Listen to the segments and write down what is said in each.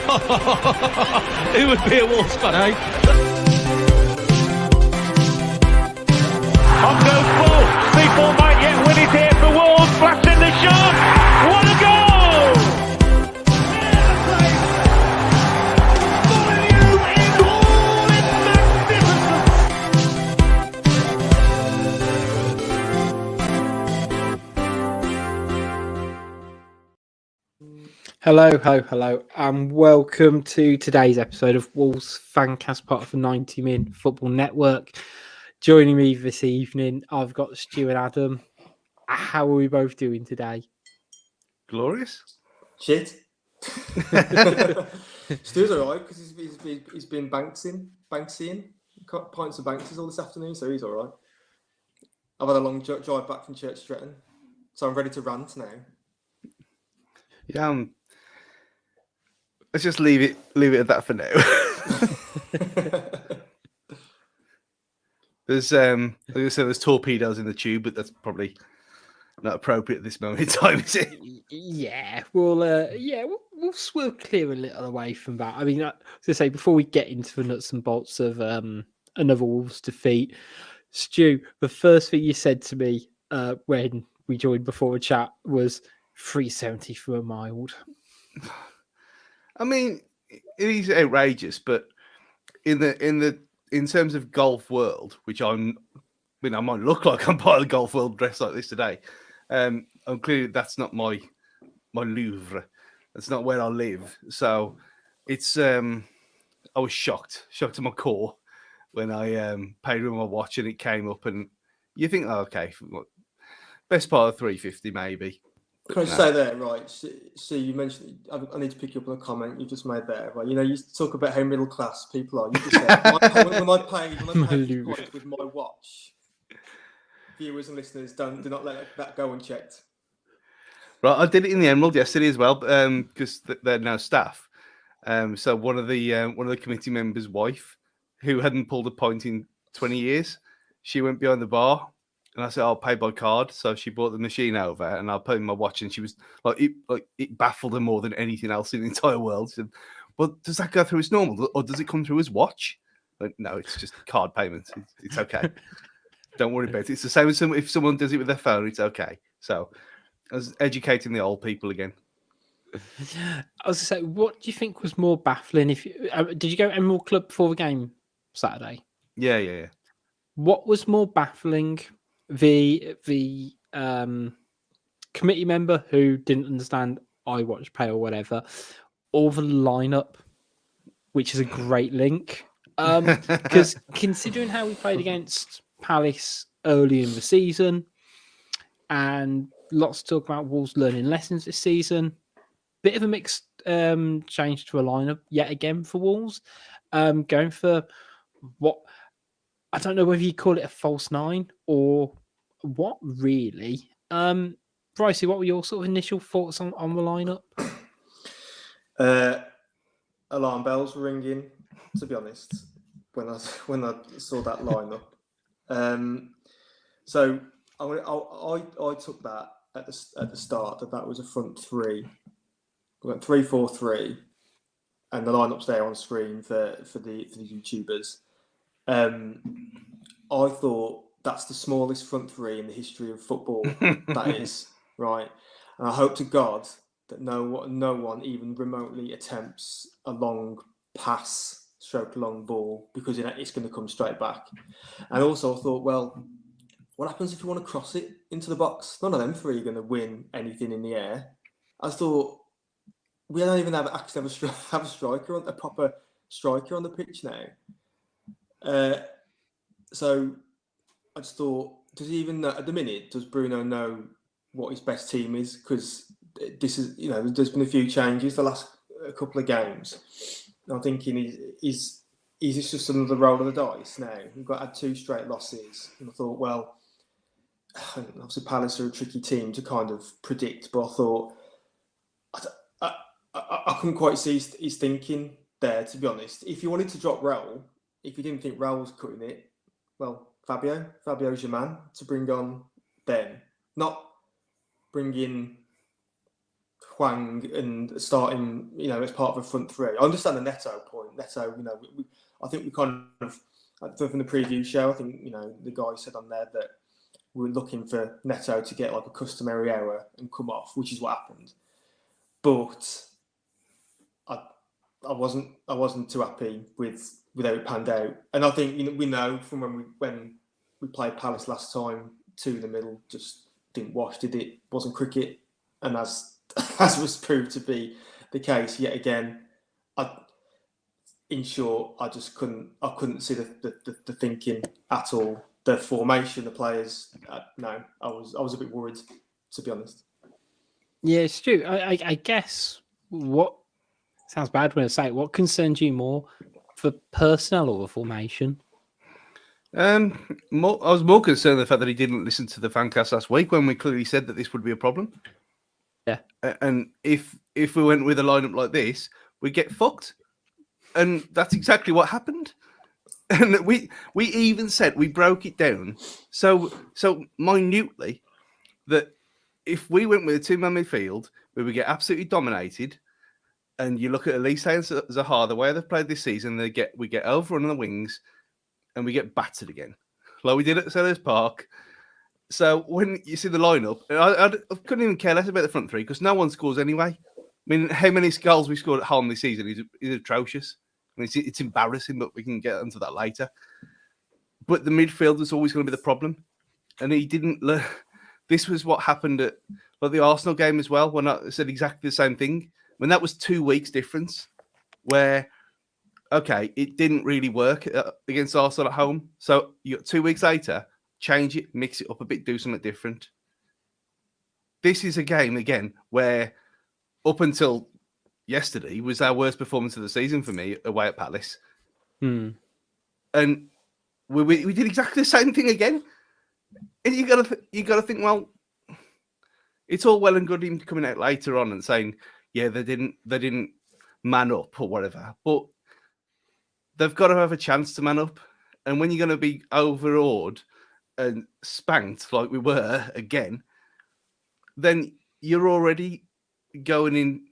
Who would be a Wolves fan, eh? On goes Bull. People might yet win it here for Wolves. Flash in the shot. What a goal! Hello, and welcome to today's episode of Wolves Fancast, part of the 90min Football Network. Joining me this evening, I've got Stu and Adam. How are we both doing today? Glorious. Shit. Stu's alright because he's been Banksying pints of Banksies all this afternoon, so he's alright. I've had a long drive back from Church Stretton, so I'm ready to rant now. Yeah, let's just leave it at that for now. There's like I said, there's torpedoes in the tube, but that's probably not appropriate at this moment in time, is it? Yeah, we'll swerve clear a little away from that. I mean, I was going to say, before we get into the nuts and bolts of another Wolves defeat, Stu, the first thing you said to me when we joined before a chat was 370 for a mild. I mean, it is outrageous, but in terms of golf world, which I might look like I'm part of the golf world dressed like this today. I'm clearly that's not my Louvre. That's not where I live. So it's I was shocked to my core when I paid with my watch and it came up, and you think, oh, okay, best part of 350 maybe. Can I say there, right? See, you mentioned, I need to pick you up on a comment you just made there, right? You know, you talk about how middle class people are. You just said, when I pay with my watch, viewers and listeners do not let that go unchecked. Right, I did it in the Emerald yesterday as well, because they're now staff. So one of the committee members' wife, who hadn't pulled a point in 20 years, she went behind the bar. And I said, I'll pay by card. So she brought the machine over and I put in my watch, and she was it baffled her more than anything else in the entire world. She said, well, does that go through as normal or does it come through as watch? Like, no, it's just card payments. It's okay. Don't worry about it. It's the same as if someone does it with their phone, it's okay. So I was educating the old people again. I was going to say, what do you think was more baffling? Did you go Emerald Club before the game Saturday? Yeah. What was more baffling? The committee member who didn't understand iWatch Pay or whatever, or the lineup, which is a great link. Because considering how we played against Palace early in the season, and lots to talk about Wolves learning lessons this season, bit of a mixed change to a lineup yet again for Wolves, going for what. I don't know whether you call it a false nine or what, really. Brycey, what were your sort of initial thoughts on the lineup? Alarm bells were ringing, to be honest, when I saw that lineup. So I took that at the start that was a front three. We went 3-4-3, and the lineup's there on screen for the YouTubers. I thought that's the smallest front three in the history of football. That is right, and I hope to God that no one even remotely attempts a long pass, stroke long ball, because it's going to come straight back. And also I thought, well, what happens if you want to cross it into the box? None of them three are going to win anything in the air. I thought we don't even have a striker, a proper striker on the pitch now. So I just thought, does he even know, at the minute, does Bruno know what his best team is? Because this is, there's been a few changes the last couple of games. I'm thinking, is this just another roll of the dice now? We've had 2 straight losses. And I thought, well, obviously Palace are a tricky team to kind of predict, but I thought, I couldn't quite see his thinking there, to be honest. If you wanted to drop Raul, if you didn't think Raul was cutting it, well, Fabio's your man to bring on then. Not bring in, Hwang and starting, as part of a front three. I understand the Neto point. Neto, I think we kind of, from the preview show, I think, the guy said on there that we were looking for Neto to get like a customary error and come off, which is what happened. But I wasn't too happy with how it panned out. And I think we know from when we played Palace last time, two in the middle just didn't wash, did it? Wasn't cricket. And as was proved to be the case yet again, in short, I just couldn't see the thinking at all. The formation, the players, no, I was a bit worried, to be honest. Yeah, Stu, I guess what sounds bad when I say it, what concerns you more, for personnel or the formation? I was more concerned the fact that he didn't listen to the fancast last week when we clearly said that this would be a problem. Yeah, and if we went with a lineup like this, we'd get fucked, and that's exactly what happened. And we even said, we broke it down so minutely that if we went with a two-man midfield, we would get absolutely dominated. And you look at Elise and Zaha, the way they've played this season, we get overrun on the wings and we get battered again, like we did at Sellers Park. So when you see the lineup, I couldn't even care less about the front three because no one scores anyway. I mean, how many goals we scored at home this season is atrocious. I mean, it's embarrassing, but we can get into that later. But the midfield was always going to be the problem. And he didn't learn. This was what happened at the Arsenal game as well, when I said exactly the same thing. When that was 2 weeks difference, where, okay, it didn't really work against Arsenal at home. So you got 2 weeks later, change it, mix it up a bit, do something different. This is a game, again, where up until yesterday was our worst performance of the season for me away at Palace. And we did exactly the same thing again. And you gotta think, well, it's all well and good him coming out later on and saying, yeah, they didn't man up or whatever, but they've got to have a chance to man up. And when you're going to be overawed and spanked like we were again, then you're already going in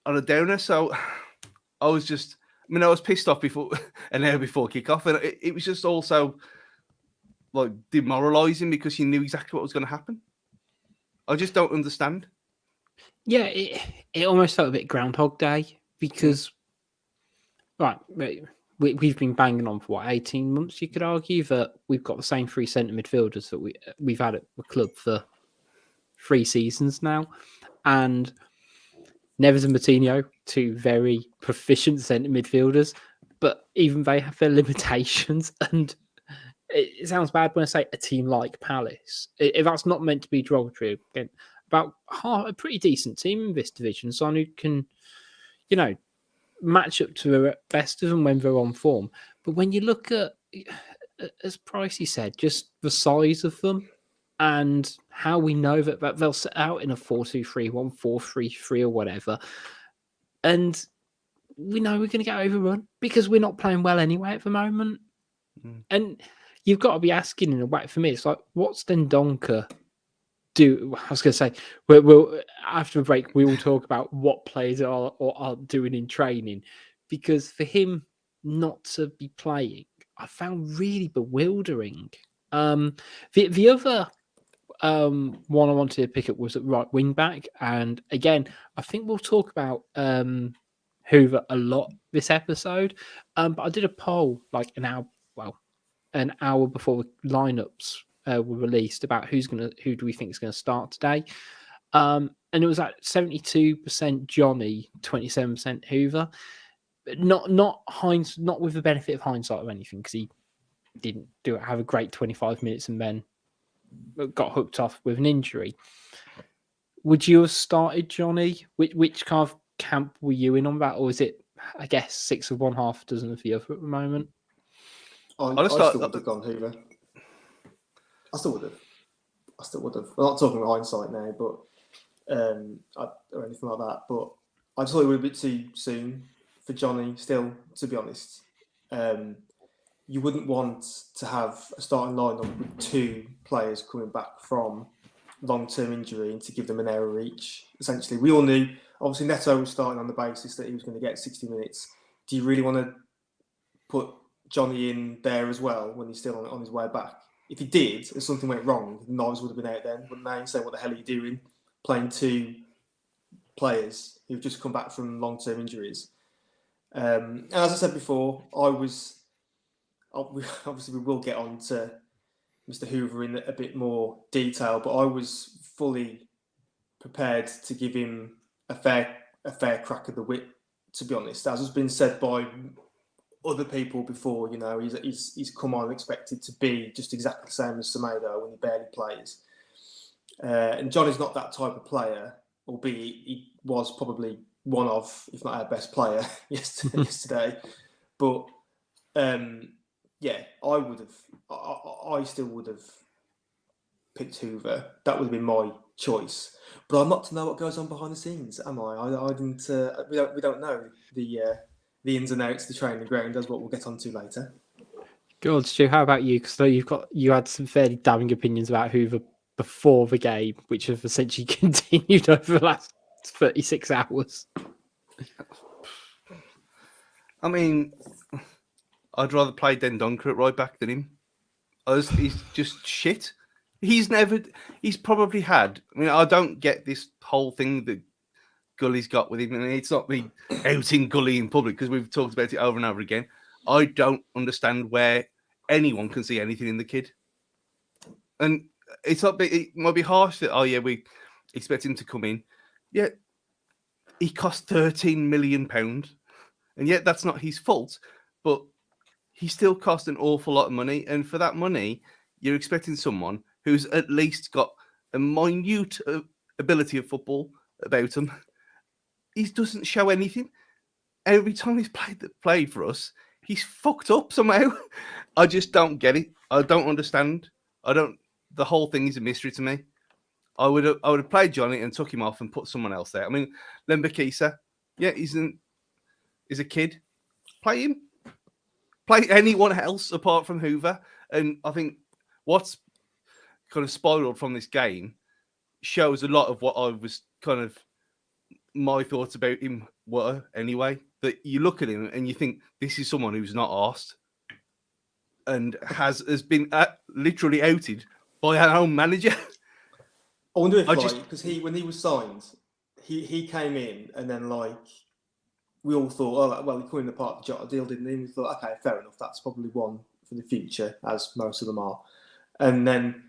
on a downer. So I was pissed off an hour before kickoff, and it was just also like demoralizing because you knew exactly what was going to happen. I just don't understand. Yeah, it almost felt a bit Groundhog Day because, right, we've been banging on for 18 months. You could argue that we've got the same three centre midfielders that we've had at the club for 3 seasons now, and Neves and Moutinho, 2 very proficient centre midfielders, but even they have their limitations. And it sounds bad when I say a team like Palace. If that's not meant to be derogatory, again, about a pretty decent team in this division, someone who can, match up to the best of them when they're on form. But when you look at, as Pricey said, just the size of them and how we know that they'll set out in a 4-2-3-1, 4-3-3 or whatever, and we know we're going to get overrun because we're not playing well anyway at the moment. And you've got to be asking in a way, for me, it's like, what's Dendoncker do? I was going to say, we'll after the break, we will talk about what players are doing in training, because for him not to be playing, I found really bewildering. The other one I wanted to pick up was at right wing back, and again, I think we'll talk about Hoever a lot this episode. But I did a poll like an hour before the lineups were released about who do we think is going to start today, and it was at 72% Johnny, 27% Hoever. Not with the benefit of hindsight or anything, because he didn't have a great 25 minutes and then got hooked off with an injury. Would you have started Johnny? Which kind of camp were you in on that, or is it, I guess, 6 of one, half a dozen of the other at the moment? I still would have gone Hoever. I still would have. I'm not talking hindsight now, but or anything like that. But I just thought it would be a bit too soon for Johnny. Still, to be honest, you wouldn't want to have a starting lineup with 2 players coming back from long-term injury and to give them an hour each. Essentially, we all knew. Obviously, Neto was starting on the basis that he was going to get 60 minutes. Do you really want to put Johnny in there as well when he's still on his way back? If he did, if something went wrong, Knives would have been out then, wouldn't they? And say, what the hell are you doing? Playing two players who've just come back from long-term injuries. And as I said before, obviously we will get on to Mr. Hoever in a bit more detail, but I was fully prepared to give him a fair crack of the whip, to be honest. As has been said by other people before, he's come on expected to be just exactly the same as Semedo when he barely plays. And Johnny's not that type of player, albeit he was probably one of, if not our best player yesterday. But I still would have picked Hoever. That would have been my choice. But I'm not to know what goes on behind the scenes, am I? I didn't. We don't know the ins and outs of the training ground, as what we'll get onto later. God, Stu, how about you? Because you had some fairly damning opinions about Hoever before the game, which have essentially continued over the last 36 hours. I mean, I'd rather play Dendonker at right back than him. He's just shit. He's probably had. I mean, I don't get this whole thing that Gully's got with him, and it's not me outing Gully in public because we've talked about it over and over again. I don't understand where anyone can see anything in the kid, and it might be harsh that we expect him to come in. Yeah, he cost £13 million, and yet that's not his fault, but he still cost an awful lot of money, and for that money, you're expecting someone who's at least got a minute ability of football about him. He doesn't show anything. Every time he's played for us, he's fucked up somehow. I just don't get it. I don't understand. The whole thing is a mystery to me. I would have played Johnny and took him off and put someone else there. I mean, Lembakisa, he's a kid. Play him. Play anyone else apart from Hoever. And I think what's kind of spiraled from this game shows a lot of what I was kind of my thoughts about him were anyway. That you look at him and you think this is someone who's not arsed and has been literally outed by our own manager. I wonder if because when he was signed, he came in and then we all thought, he came in the part of the deal, didn't he? And we thought, okay, fair enough, that's probably one for the future, as most of them are. And then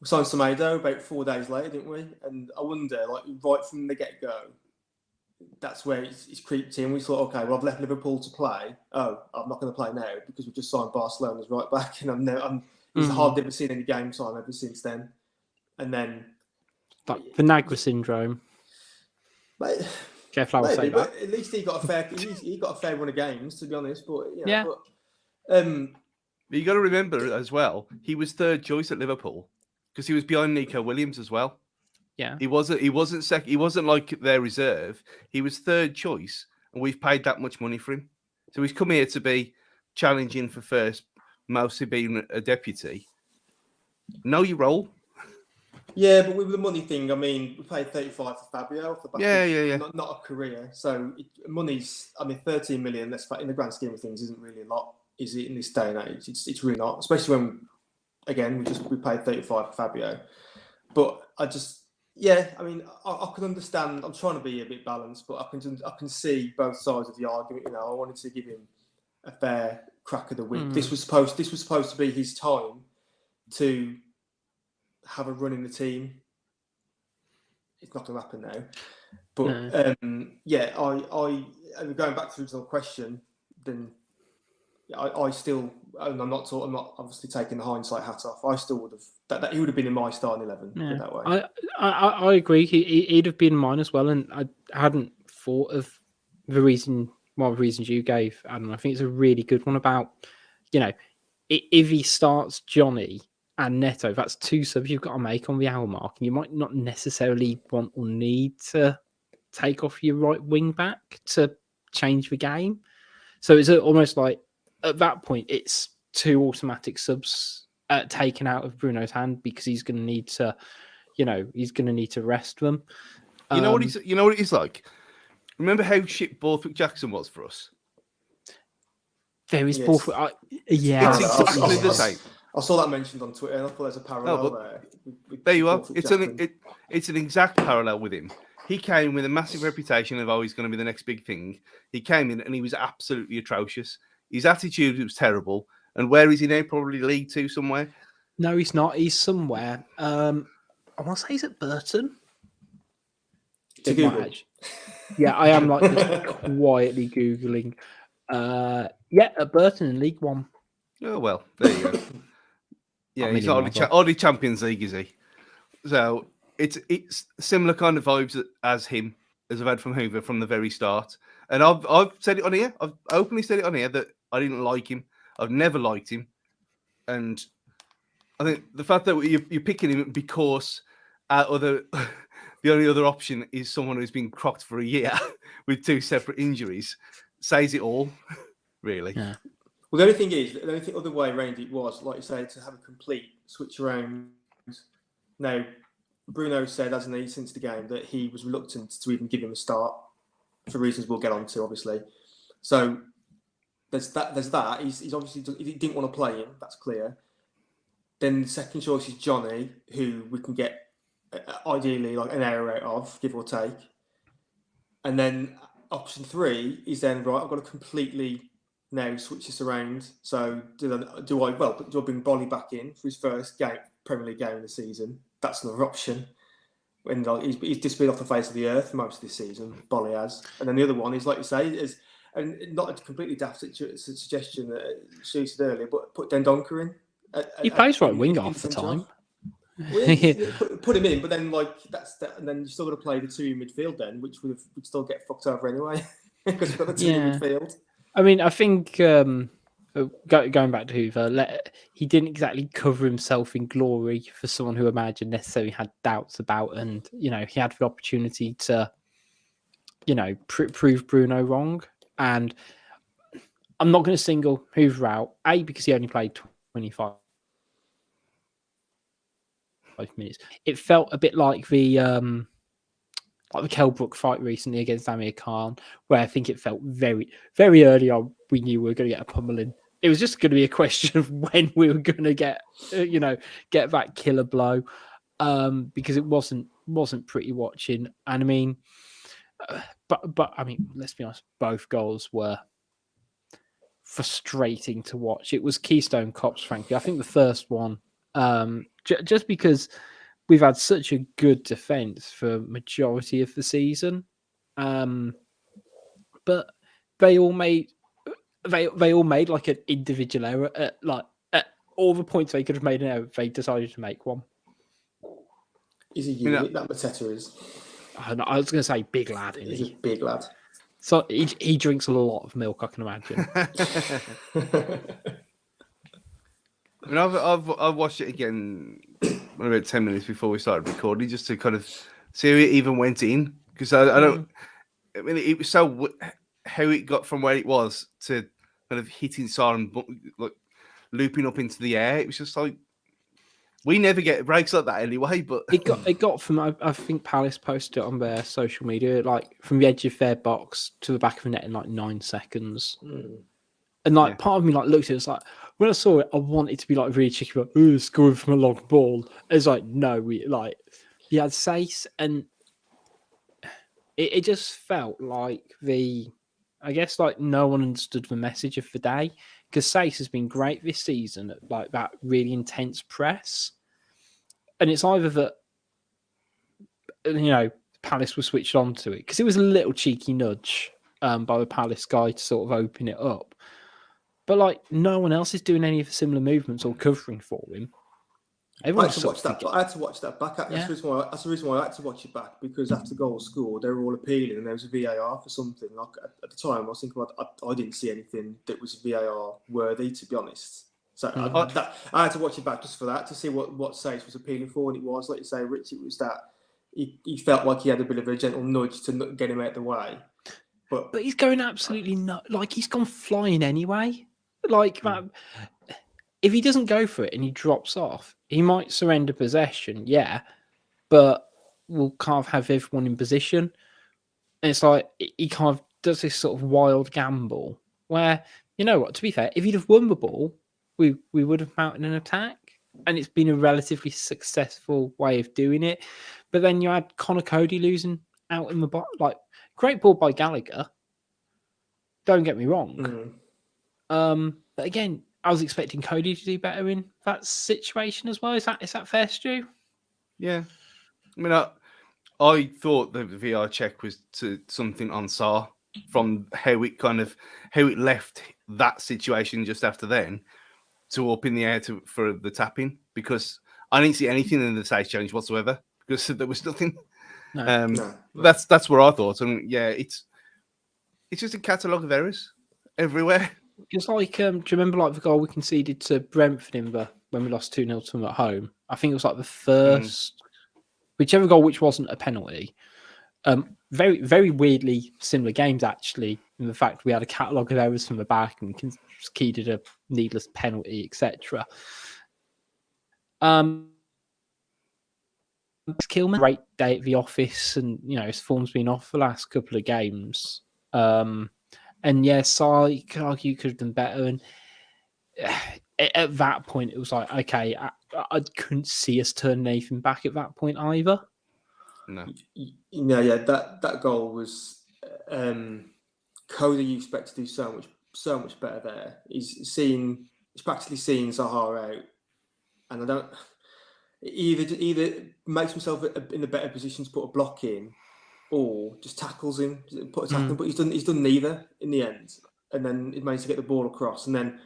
we signed Semedo about 4 days later, didn't we? And I wonder, right from the get-go, that's where it's creeped in. We thought, okay, well, I've left Liverpool to play. Oh, I'm not going to play now because we've just signed Barcelona's right back, and he's hardly ever seen any game time ever since then. And then the Nagwa syndrome. Jeff Flower say that. At least he got a fair run of games, to be honest. But yeah. But you got to remember as well, he was third choice at Liverpool because he was behind Nico Williams as well. Yeah, he wasn't second. He wasn't like their reserve. He was third choice, and we've paid that much money for him. So he's come here to be challenging for first, mostly being a deputy. Know your role. Yeah, but with the money thing, I mean, we paid 35 for Fabio off the back. Yeah. Not a career. So money's, 13 million. That's in the grand scheme of things, isn't really a lot, is it? In this day and age, it's really not. Especially when, again, we paid 35 for Fabio. But I can understand. I'm trying to be a bit balanced, but I can see both sides of the argument. I wanted to give him a fair crack of the whip. This was supposed to be his time to have a run in the team. It's not going to happen now. But I going back to the original question, then I still, and I'm not obviously taking the hindsight hat off. I still would have that he would have been in my starting 11 that way. I agree. He'd have been mine as well, and I hadn't thought of one of the reasons you gave, Adam. I think it's a really good one about, if he starts Johnny and Neto, that's two subs you've got to make on the hour mark, and you might not necessarily want or need to take off your right wing back to change the game. So it's almost like at that point it's two automatic subs taken out of Bruno's hand because he's going to need to, he's going to need to rest them. You know what he's like? Remember how shit Borthwick Jackson was for us? There is Yes. Borthwick. Yeah. It's exactly the same. I saw that mentioned on Twitter, and I thought there's a parallel but there. With There you are. Borthwick It's Jackson. an exact parallel with him. He came with a massive reputation of always going to be the next big thing. He came in and he was absolutely atrocious. His attitude was terrible. And where is he now? Probably League Two somewhere. No, he's not. He's somewhere. I want to say he's at Burton. To Google. Yeah, I am like just quietly Googling. At Burton in League One. Oh, well, there you go. Yeah, I mean, he's he might already Champions League, is he? So it's similar kind of vibes as him, as I've had from Hoever from the very start. And I've said it on here. I've openly said it on here that I didn't like him. I've never liked him. And I think the fact that you're picking him because the only other option is someone who's been crocked for a year with 2 separate injuries says it all, really. Yeah. Well, the only thing is, the only other way around it was, like you say, to have a complete switch around. Now, Bruno said, hasn't he, since the game, that he was reluctant to even give him a start for reasons we'll get on to, obviously. So there's that. He's obviously he didn't want to play him. That's clear. Then the second choice is Johnny, who we can get ideally like an hour out of, give or take. And then option 3 is then right. I've got to completely now switch this around. So do I bring Bolly back in for his first Premier League game of the season? That's another option. And he's disappeared off the face of the earth most of this season. Bolly has. And then the other one is, like you say, and not a completely daft suggestion that Stu said earlier, but put Dendoncker in. He plays right wing half the time. Well, put him in, but then and then you still got to play the 2 in midfield then, which would still get fucked over anyway because you've got the 2 in midfield. I mean, I think going back to Hoever, he didn't exactly cover himself in glory for someone who imagined necessarily had doubts about, and he had the opportunity to, prove Bruno wrong. And I'm not going to single Hoever out, because he only played 25 minutes. It felt a bit like the Kell Brook fight recently against Amir Khan, where I think it felt very, very early on we knew we were going to get a pummeling. It was just going to be a question of when we were going to get that killer blow, because it wasn't pretty watching. And I mean, but I mean, let's be honest, both goals were frustrating to watch. It was Keystone Cops, frankly. I think the first one, just because we've had such a good defense for majority of the season, but they all made like an individual error at all the points they could have made an error. They decided to make one. He's a unit, that Mateta is. I was going to say big lad. He's a big lad. So he drinks a lot of milk, I can imagine. I mean, I've watched it again about 10 minutes before we started recording, just to kind of see how it even went in, because I don't. I mean, it was so how it got from where it was to kind of hitting Siren, like looping up into the air. It was just like we never get breaks like that anyway. But it got from I think Palace posted it on their social media, like from the edge of their box to the back of the net in like 9 seconds. And like part of me like looked at it, it's like when I saw it, I wanted to be like really cheeky, like scoring from a long ball. It's like no, he had Sace, and it just felt like I guess like no one understood the message of the day, because Sace has been great this season at like that really intense press, and it's either that Palace was switched on to it because it was a little cheeky nudge by the Palace guy to sort of open it up. But like no one else is doing any of the similar movements or covering for him. I had to watch that back. That's the reason why I had to watch it back, because after goal scored, they were all appealing, and there was a VAR for something. Like at the time, I was thinking, I didn't see anything that was VAR worthy, to be honest. So I had to watch it back just for that, to see what Sace was appealing for, and it was, like you say, Rich. It was that he felt like he had a bit of a gentle nudge to get him out of the way. But he's going absolutely nuts. Like he's gone flying anyway. Like that. If he doesn't go for it and he drops off, he might surrender possession, yeah. but we'll kind of have everyone in position. And it's like he kind of does this sort of wild gamble where, you know what, to be fair, if he'd have won the ball, we would have mounted an attack. And it's been a relatively successful way of doing it. But then you had Connor Cody losing out in the box. Like, great ball by Gallagher. Don't get me wrong. But again, I was expecting Cody to do better in that situation as well. Is that fair, Stu? Yeah. I mean, I thought the VR check was to something on Sarr from how it left that situation just after then to up in the air for the tapping, because I didn't see anything in the side challenge whatsoever because there was nothing. No. That's what I thought. And yeah, it's just a catalogue of errors everywhere. It's like, do you remember like the goal we conceded to Brentford when we lost 2-0 to them at home? I think it was like the first, whichever goal which wasn't a penalty. Very, very weirdly similar games actually, in the fact we had a catalogue of errors from the back and conceded a needless penalty, etc. Kilman, great day at the office, and his form's been off the last couple of games. And yes, I could argue could have done better. And at that point, it was like, okay, I couldn't see us turning anything back at that point either. No, yeah, that goal was Cody. You expect to do so much better there. He's practically seeing Zaha out, and I don't either makes himself in a better position to put a block in, or just tackles him, put a tackle. But he's done neither in the end, and then he managed to get the ball across, and then.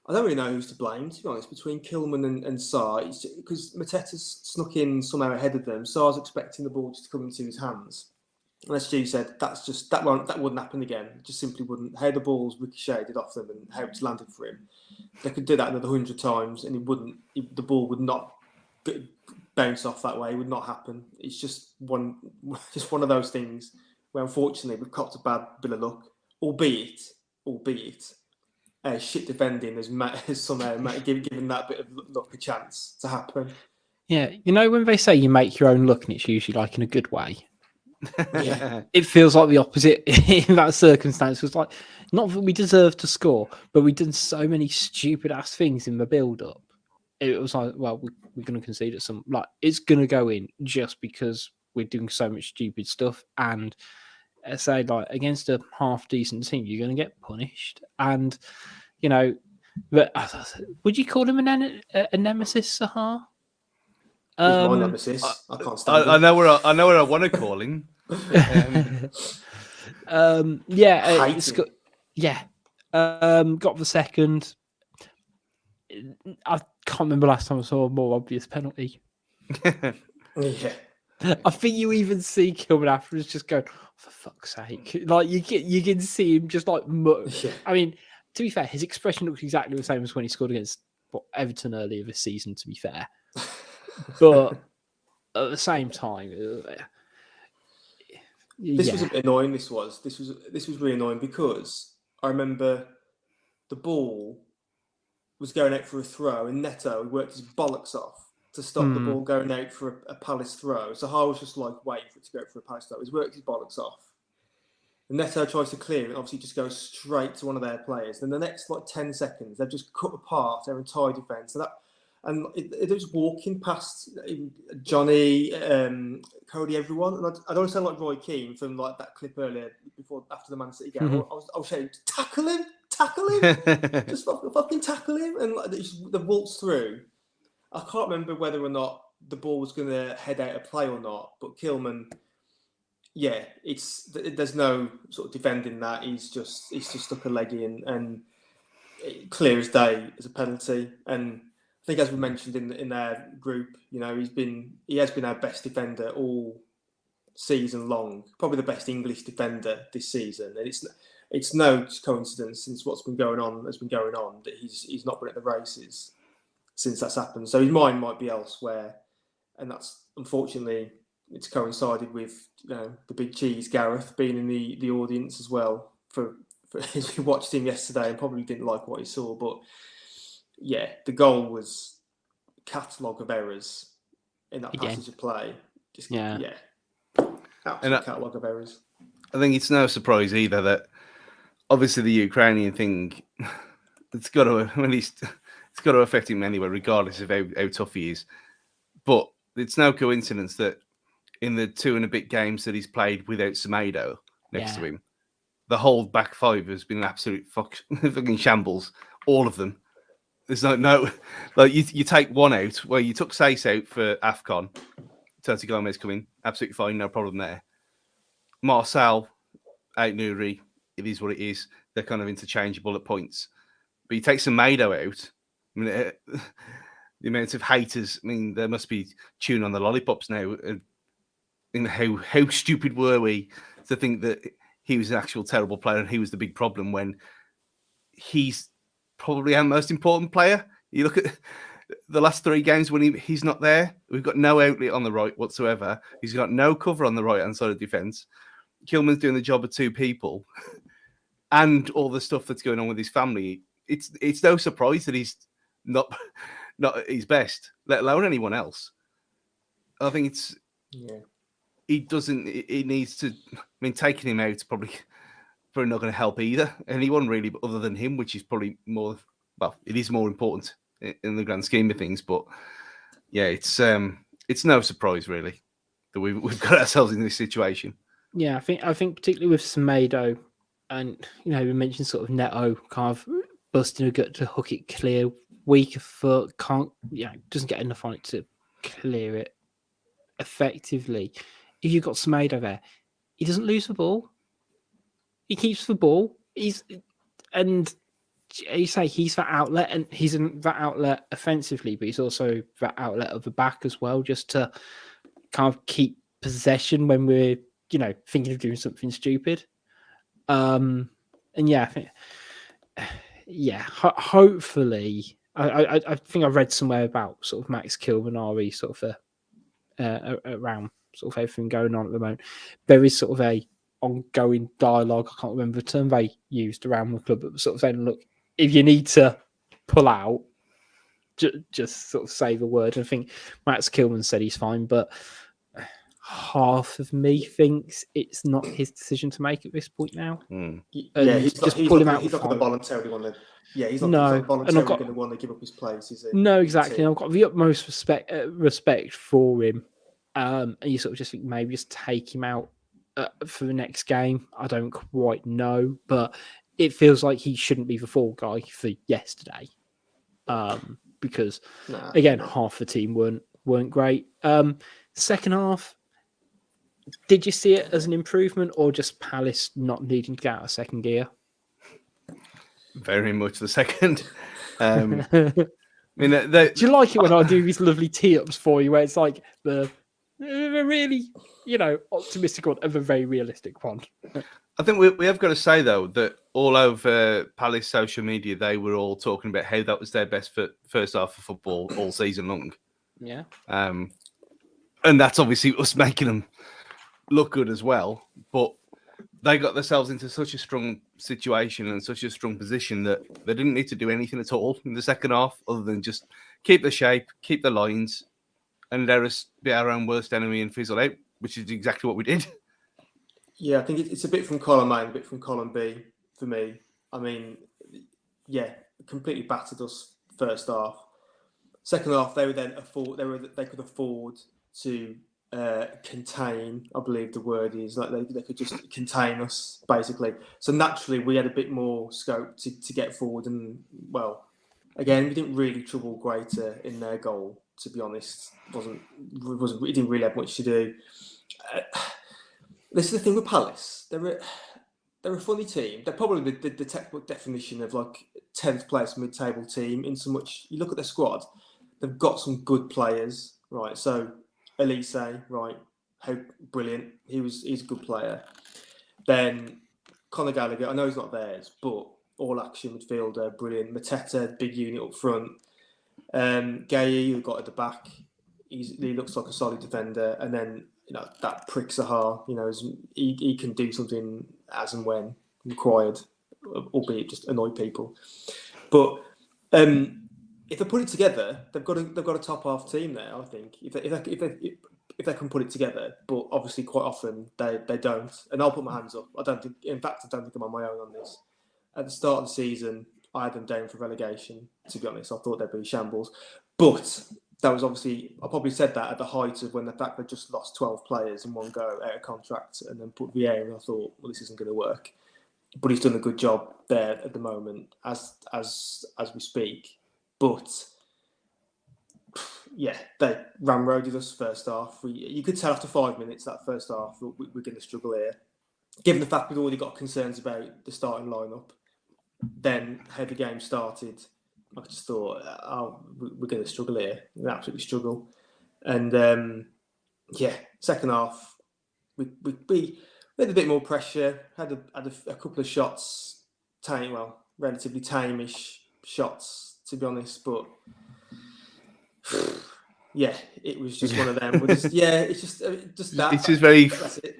I don't really know who's to blame, to be honest, between Kilman and Sarr. Because Mateta's snuck in somehow ahead of them. Sarr's expecting the ball just to come into his hands. And as Stu said, that wouldn't happen again. It just simply wouldn't. How the ball's ricocheted off them and how it's landed for him. They could do that another 100 times and the ball would not bounce off that way. It would not happen. It's just one of those things where unfortunately we've copped a bad bit of luck, albeit shit defending has somehow given that bit of luck a chance to happen. Yeah, when they say you make your own luck, and it's usually like in a good way. Yeah, it feels like the opposite in that circumstance. It was like, not that we deserved to score, but we done so many stupid ass things in the build up. It was like, well, we're going to concede at some, like, it's going to go in just because we're doing so much stupid stuff. And I say, like, against a half decent team, you're going to get punished. And but would you call him a nemesis, Sahar? He's my nemesis. I can't stand him. I know where I want to call him. Got the second. I can't remember last time I saw a more obvious penalty. Yeah. I think you even see Kilman afterwards just going, oh, for fuck's sake. Like, you can see him just like, Yeah. I mean, to be fair, his expression looks exactly the same as when he scored against Everton earlier this season, to be fair. But at the same time, this was a bit annoying. This was really annoying because I remember the ball was going out for a throw, and Neto worked his bollocks off to stop the ball going out for a Palace throw. So Zaha was just like waiting for it to go for a Palace throw. He's worked his bollocks off. And Neto tries to clear it, obviously just goes straight to one of their players. Then the next 10 seconds, they've just cut apart their entire defence. And it was walking past Johnny, Cody, everyone. And I don't sound like Roy Keane from like that clip earlier after the Man City game. I was saying, tackle him, just fucking tackle him. And like the waltz through. I can't remember whether or not the ball was going to head out of play or not, but Kilman, yeah, there's no sort of defending that. He's just stuck a leg in, and clear as day as a penalty. And I think, as we mentioned in our group, he has been our best defender all season long, probably the best English defender this season. And it's no coincidence, since what's been going on that he's not been at the races since that's happened. So his mind might be elsewhere, and that's unfortunately it's coincided with the big cheese Gareth being in the audience as well. For he watched him yesterday and probably didn't like what he saw, but yeah, the goal was a catalogue of errors in that Again. passage of play. Just Yeah. Absolute catalogue of errors. I think it's no surprise either that obviously the Ukrainian thing, it's got to affect him anyway, regardless of how tough he is. But it's no coincidence that in the 2 and a bit games that he's played without Semedo next to him, the whole back five has been an absolute fucking shambles. All of them. There's no like you take one out. Well, you took Sace out for AFCON. Toti Gomez coming, absolutely fine, no problem there. Marcel, out Nuri, it is what it is. They're kind of interchangeable at points. But you take Semedo out. I mean, the amount of haters. I mean, there must be chewing on the lollipops now. How stupid were we to think that he was an actual terrible player and he was the big problem when he's probably our most important player. You look at the last 3 games when he's not there. We've got no outlet on the right whatsoever. He's got no cover on the right-hand side of defence. Kilman's doing the job of 2 people. And all the stuff that's going on with his family. It's no surprise that he's not at his best, let alone anyone else. I think it's... Yeah. He needs to... I mean, taking him out is probably not going to help either. Anyone really, other than him, which is probably more... Well, it is more important in the grand scheme of things, but yeah, it's no surprise really that we've got ourselves in this situation. Yeah, I think particularly with Semedo, and we mentioned sort of Neto kind of busting a gut to hook it clear, weaker foot, doesn't get enough on it to clear it effectively. If you've got Semedo there, he doesn't lose the ball. He keeps the ball. And you say he's that outlet, and he's that outlet offensively, but he's also that outlet of the back as well, just to kind of keep possession when we're, thinking of doing something stupid. And yeah, hopefully, I think I read somewhere about sort of Max Kilmanari, sort of around sort of everything going on at the moment. There is sort of a ongoing dialogue. I can't remember the term they used around the club, but sort of saying, look, if you need to pull out, just sort of say the word. I think Max Kilman said he's fine, but half of me thinks it's not his decision to make at this point now. Yeah, he's not going to voluntarily want to. Yeah, he's not voluntarily going to want to give up his place, is he? No, exactly. I've got the utmost respect for him, and you sort of just think maybe just take him out for the next game. I don't quite know, but it feels like he shouldn't be the fall guy for yesterday, because again, half the team weren't great. Second half, did you see it as an improvement or just Palace not needing to get out of second gear? Very much the second. I mean, do you like it when I do these lovely tee-ups for you, where it's like the really, optimistic one and the very realistic one? I think we have got to say, though, that all over Palace social media, they were all talking about how that was their best first half of football all season long. Yeah. And that's obviously us making them look good as well. But they got themselves into such a strong situation and such a strong position that they didn't need to do anything at all in the second half other than just keep the shape, keep the lines, and let us be our own worst enemy and fizzle out, which is exactly what we did. Yeah, I think it's a bit from column A and a bit from column B for me. I mean, yeah, completely battered us first half. Second half, they could afford to contain. I believe the word is like they could just contain us basically. So naturally, we had a bit more scope to get forward. And well, again, we didn't really trouble Greater in their goal. To be honest, we didn't really have much to do. This is the thing with Palace. They're a funny team. They're probably the textbook definition of like 10th place mid-table team. In so much, you look at their squad, they've got some good players, right? So Elise, right? How brilliant. He's a good player. Then Conor Gallagher, I know he's not theirs, but all action midfielder, brilliant. Mateta, big unit up front. Gay, who got at the back, he looks like a solid defender. And then that prick Sahar, he can do something as and when required, albeit just annoy people. But if they put it together, they've got a top half team there. I think if they can put it together, but obviously quite often they don't. And I'll put my hands up. I don't think I'm on my own on this. At the start of the season, I had them down for relegation. To be honest, I thought they'd be shambles, but that was obviously, I probably said that at the height of when the fact they just lost 12 players in one go out of contract and then put Vieira, and I thought, well, this isn't going to work. But he's done a good job there at the moment as we speak. But yeah, they ramroded us first half. You could tell after 5 minutes that first half we're going to struggle here. Given the fact we've already got concerns about the starting lineup, then how the game started, I just thought, we're going to struggle here. We absolutely struggle. And second half, we had a bit more pressure. Had a couple of shots, relatively tame-ish shots, to be honest. But yeah, it was just one of them. It's just that. It's just very. That's it.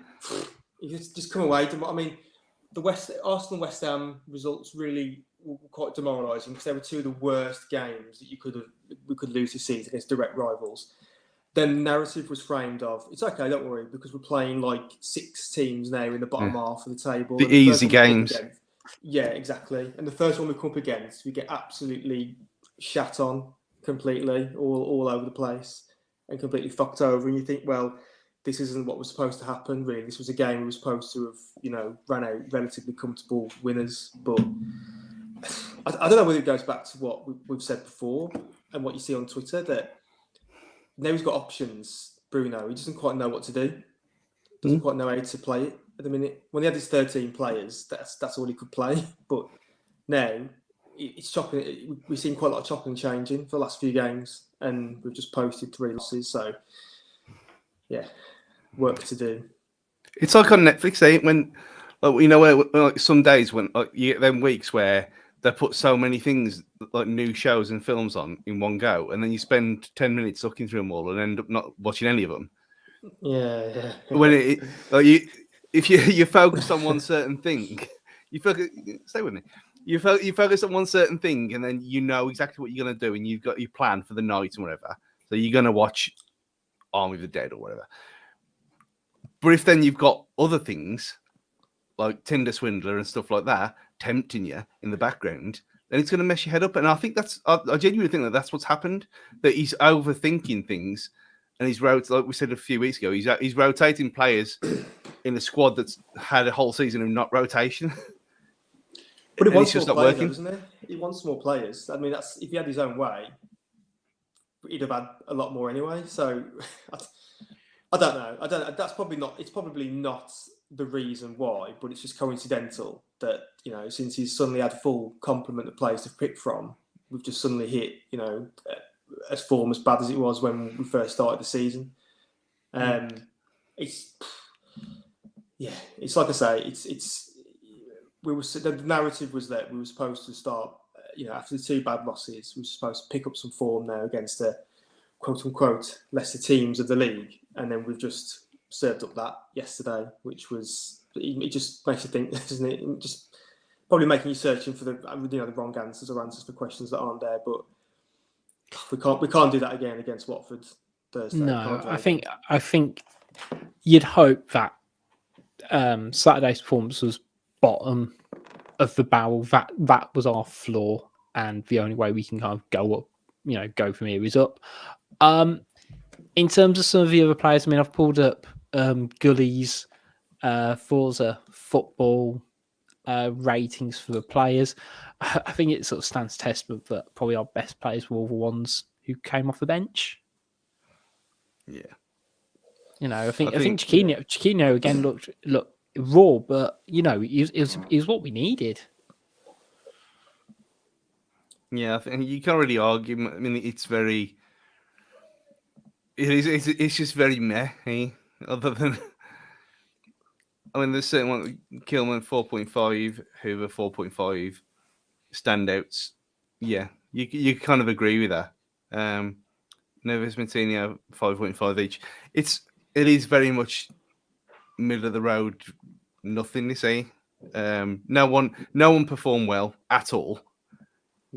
You just come away. I mean, the Arsenal West Ham results really were quite demoralising because they were two of the worst games that we could lose this season against direct rivals. Then the narrative was framed of, it's okay, don't worry, because we're playing like 6 teams now in the bottom half of the table. The easy games. Yeah, exactly. And the first one we come up against, we get absolutely shat on completely, all over the place, and completely fucked over. And you think, well, this isn't what was supposed to happen, really. This was a game we were supposed to have, ran out relatively comfortable winners. But I don't know whether it goes back to what we've said before and what you see on Twitter, that now he's got options, Bruno. He doesn't quite know what to do. Doesn't quite know how to play it at the minute. When he had his 13 players, that's all he could play. But now it's chopping. We've seen quite a lot of chopping and changing for the last few games, and we've just posted 3 losses. So yeah, work to do. It's like on Netflix, when where some days when you get them weeks where they put so many things like new shows and films on in one go, and then you spend 10 minutes looking through them all and end up not watching any of them. Yeah. When if you focus on one certain thing, stay with me. You focus on one certain thing, and then you know exactly what you're going to do, and you've got your plan for the night and whatever. So you're going to watch Army of the Dead or whatever. But if then you've got other things like Tinder Swindler and stuff like that tempting you in the background, then it's going to mess your head up. And I think I genuinely think that's what's happened, that he's overthinking things, and he's like we said a few weeks ago, he's rotating players in a squad that's had a whole season of not rotation. But he wants more players, though, doesn't he? He wants more players. I mean, that's if he had his own way, he'd have had a lot more anyway. So I don't know. That's probably not. It's probably not the reason why, but it's just coincidental that since he's suddenly had a full complement of players to pick from, we've just suddenly hit a form as bad as it was when we first started the season. It's like I say. The narrative was that we were supposed to start, after the 2 bad losses, we were supposed to pick up some form now against the quote-unquote lesser teams of the league. And then we've just served up that yesterday, which was, it just makes you think, doesn't it? Just probably making you searching for the wrong answers or answers for questions that aren't there. But we can't do that again against Watford Thursday. No, I think you'd hope that Saturday's performance was bottom of the barrel. That was our floor, and the only way we can kind of go up, go from here is up. In terms of some of the other players, I mean, I've pulled up Gully's Forza football ratings for the players. I think it sort of stands testament that probably our best players were all the ones who came off the bench. Yeah. I think Chiquinho again looked raw, but it was what we needed. Yeah, I think you can't really argue. I mean, it's just very meh. Other than, I mean, there's certain one, Kilman 4.5, Hoever 4.5, standouts. Yeah, you kind of agree with that. Neves, Matinho 5.5 each. It is very much middle of the road. Nothing to say. No one performed well at all.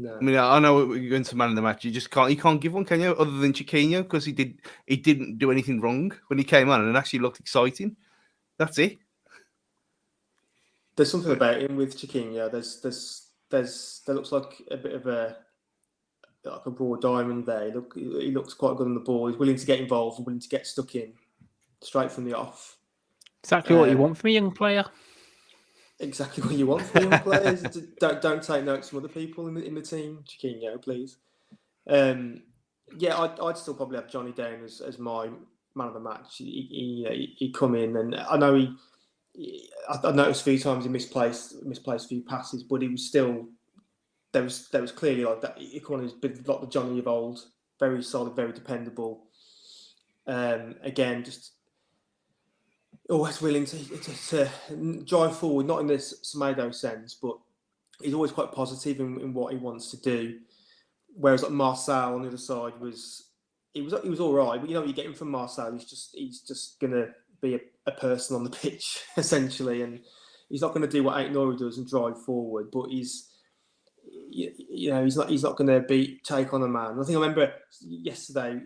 No. I mean, I know you're going to man of the match. You can't give one, can you? Other than Chiquinho, because he didn't do anything wrong when he came on and it actually looked exciting. That's it. There's something about him with Chiquinho. There looks like a bit of a raw diamond there. He looks quite good on the ball. He's willing to get involved, willing to get stuck in straight from the off. Exactly what you want from a young player. Exactly what you want from young players. Don't take notes from other people in the team, Chiquinho, please. I'd still probably have Johnny down as my man of the match. He come in, and I know I noticed a few times he misplaced a few passes, but he was still there was clearly like that. He come on, he's been like the Johnny of old, very solid, very dependable. Again, just always willing to drive forward, not in this Semedo sense, but he's always quite positive in what he wants to do. Whereas like Marcel on the other side he was all right, but you know what you're getting from Marcel, he's just gonna be a person on the pitch essentially, and he's not going to do what Aït-Nouri does and drive forward, but he's not going to take on a man. I think I remember yesterday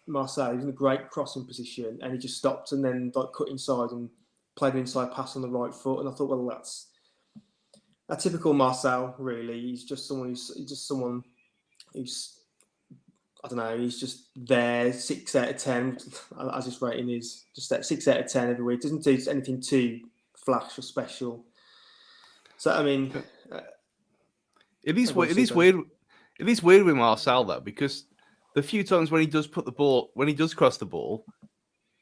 Marcel, he was in a great crossing position and he just stopped and then like cut inside and played an inside pass on the right foot, and I thought, well, that's a typical Marcel really. He's just someone who's I don't know, he's just there, 6 out of 10, as his rating is, just at 6 out of 10 every week. Doesn't do anything too flash or special. So, I mean... It is weird with Marcel, though, because the few times when he does cross the ball,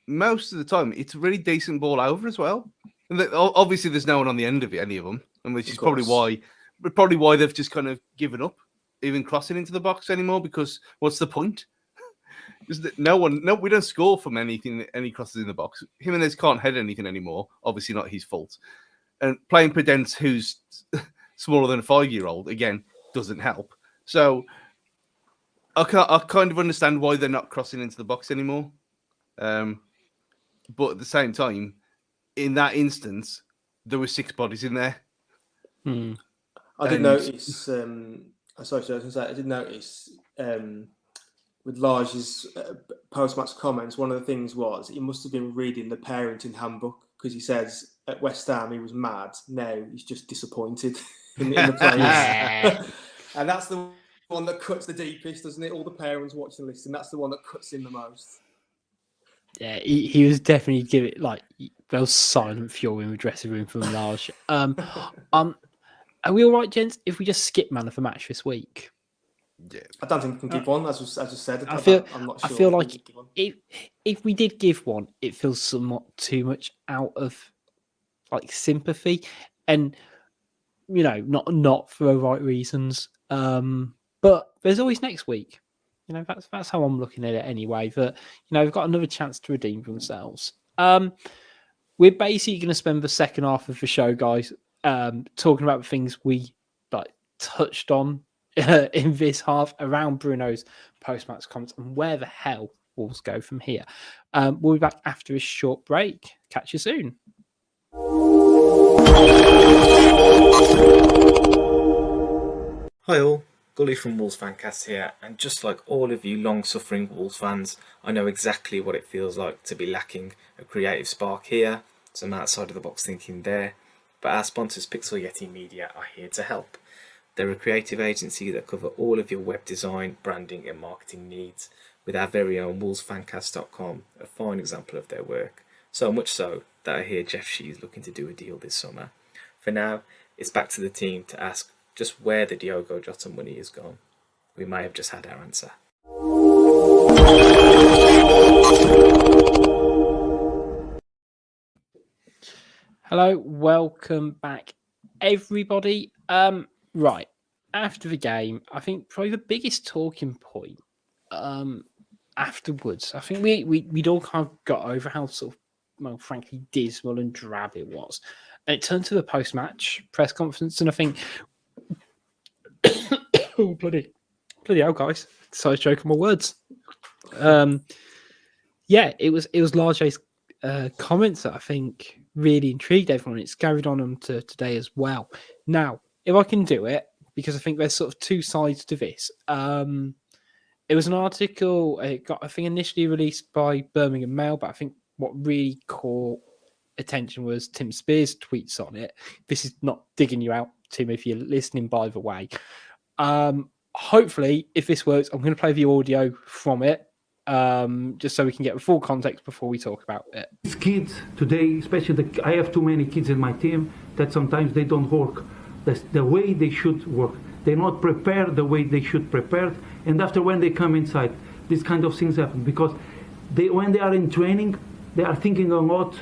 most of the time, it's a really decent ball over as well. And obviously, there's no one on the end of it, any of them, and which is probably why they've just kind of given up even crossing into the box anymore, because what's the point? We don't score from any crosses in the box. Jimenez can't head anything anymore. Obviously not his fault. And playing Prudence, who's smaller than a 5-year-old, again, doesn't help. So I kind of understand why they're not crossing into the box anymore. But at the same time, in that instance, there were 6 bodies in there. I did notice... I did notice with Lage's post-match comments, one of the things was he must have been reading the parenting handbook, because he says at West Ham he was mad. Now he's just disappointed in the players. And that's the one that cuts the deepest, doesn't it? All the parents watching and listening, that's the one that cuts in the most. Yeah, he was definitely giving there was silent fury in the dressing room from Lage. Are we all right, gents, if we just skip man of the match this week? Yeah. I don't think we can give one, as I just said. I'm not sure. I feel like if we did give one, it feels somewhat too much out of sympathy, and not for the right reasons. But there's always next week. That's how I'm looking at it anyway. That we've got another chance to redeem themselves. We're basically going to spend the second half of the show, guys, talking about the things we touched on in this half around Bruno's post-match comments and where the hell Wolves go from here. We'll be back after a short break. Catch you soon. Hi all, Gully from Wolves Fancast here, and just like all of you long-suffering Wolves fans, I know exactly what it feels like to be lacking a creative spark here, some outside-of-the-box thinking there. But our sponsors Pixel Yeti Media are here to help. They're a creative agency that cover all of your web design, branding and marketing needs, with our very own WolvesFancast.com, a fine example of their work. So much so that I hear Jeff Shee is looking to do a deal this summer. For now, it's back to the team to ask just where the Diogo Jota money is gone. We may have just had our answer. Hello, welcome back, everybody. Right, after the game, I think probably the biggest talking point afterwards, I think we'd all kind of got over how sort of, frankly, dismal and drab it was. And it turned to the post-match press conference, and I think, oh, bloody hell, guys. Sorry, choking my words. Yeah, it was Lage's comments that I think really intrigued everyone. It's carried on to today as well. Now, if I can do it, because I think there's sort of two sides to this. It was an article, it got, I think, initially released by Birmingham Mail, but I think what really caught attention was Tim Spears' tweets on it. This is not digging you out, Tim, if you're listening, by the way. Hopefully, if this works, I'm going to play the audio from it, just so we can get the full context before we talk about it. These kids today, especially I have too many kids in my team that sometimes they don't work the way they should work. They're not prepared the way they should prepare. And after when they come inside, these kind of things happen because when they are in training, they are thinking a lot.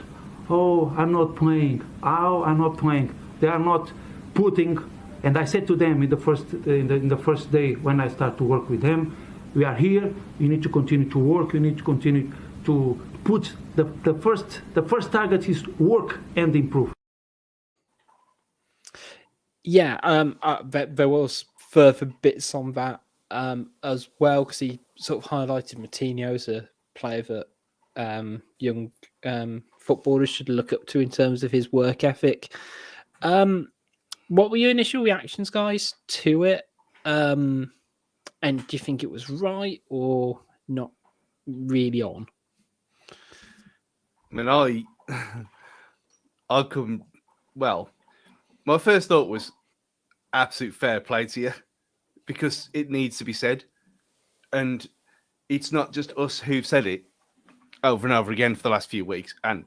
Oh, I'm not playing. Oh, I'm not playing. They are not putting. And I said to them in the first day when I start to work with them, we are here. You need to continue to work. You need to continue to put the first target is work and improve. Yeah, there was further bits on that as well, because he sort of highlighted Moutinho as a player that young footballers should look up to in terms of his work ethic. What were your initial reactions, guys, to it? And do you think it was right or not really on? I mean, I couldn't. Well, my first thought was absolute fair play to you, because it needs to be said. And it's not just us who've said it over and over again for the last few weeks and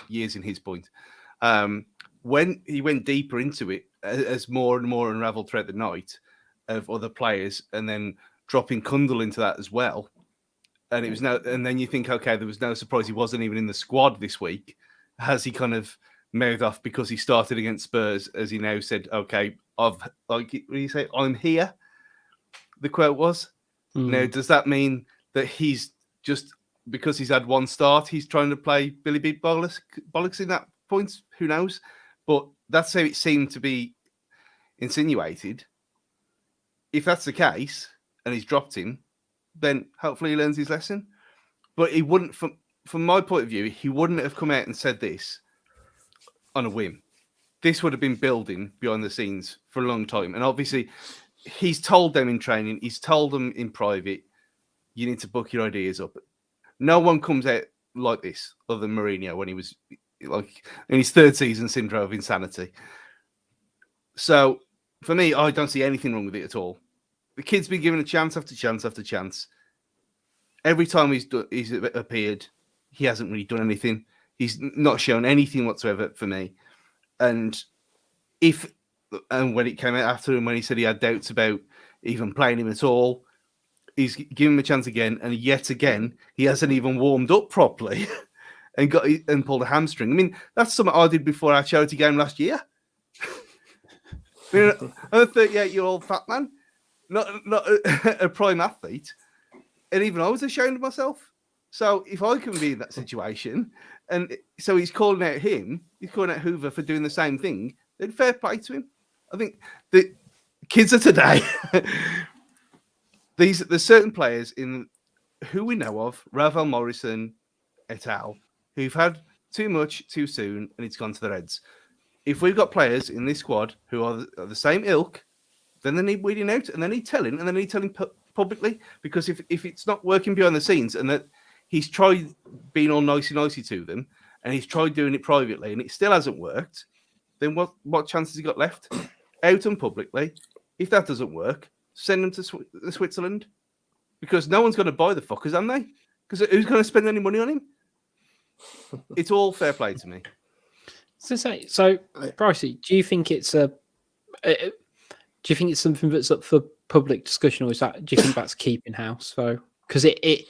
years in his point. When he went deeper into it, as more and more unraveled throughout the night of other players, and then dropping Kundal into that as well. And it was and then you think, okay, there was no surprise he wasn't even in the squad this week. Has he kind of mouthed off because he started against Spurs, as he now said, okay, what do you say? I'm here. The quote was. Now, does that mean that he's just, because he's had one start, he's trying to play Billy Beat bollocks in that point? Who knows? But that's how it seemed to be insinuated. If that's the case, and he's dropped him, then hopefully he learns his lesson. But he wouldn't, from my point of view, he wouldn't have come out and said this on a whim. This would have been building behind the scenes for a long time. And obviously, he's told them in training, he's told them in private, you need to book your ideas up. No one comes out like this other than Mourinho when he was like in his third season syndrome of insanity. So for me, I don't see anything wrong with it at all. The kid's been given a chance after chance after chance. Every time he's appeared, he hasn't really done anything. He's not shown anything whatsoever for me. And when it came out after him, when he said he had doubts about even playing him at all, he's given him a chance again, and yet again he hasn't even warmed up properly and pulled a hamstring. I mean, that's something I did before our charity game last year. I mean, I'm a 38-year-old fat man, not a prime athlete, and even I was ashamed of myself. So if I can be in that situation, and so he's calling out Hoever for doing the same thing, then fair play to him. I think the kids of today, there's certain players who we know of, Ravel Morrison et al., who've had too much too soon, and it's gone to the Reds. If we've got players in this squad who are the same ilk, then they need weeding out, and they need telling, publicly, because if it's not working behind the scenes, and that he's tried being all nicey to them, and he's tried doing it privately, and it still hasn't worked, then what chance has he got left? Out and publicly. If that doesn't work, send them to Switzerland, because no one's going to buy the fuckers, aren't they? Because who's going to spend any money on him? It's all fair play to me. So Pricey, do you think it's something that's up for public discussion, or do you think that's keeping house? So because it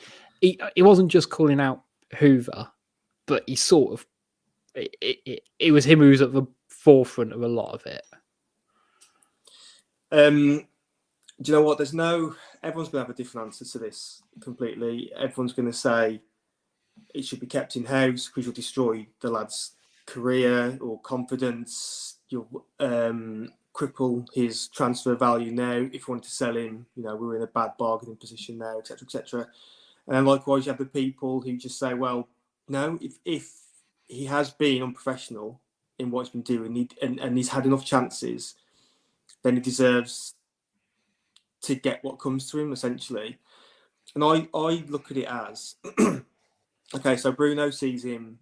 wasn't just calling out Hoever, but he sort of it was him who was at the forefront of a lot of it. Do you know what? Everyone's going to have a different answer to this completely. Everyone's going to say it should be kept in house because you'll destroy the lad's career or confidence. You'll cripple his transfer value now. If you want to sell him, we're in a bad bargaining position now, etc., etc. And then likewise, you have the people who just say, well, no, if he has been unprofessional in what he's been doing and he's had enough chances, then he deserves to get what comes to him, essentially. And I look at it as, okay, so Bruno sees him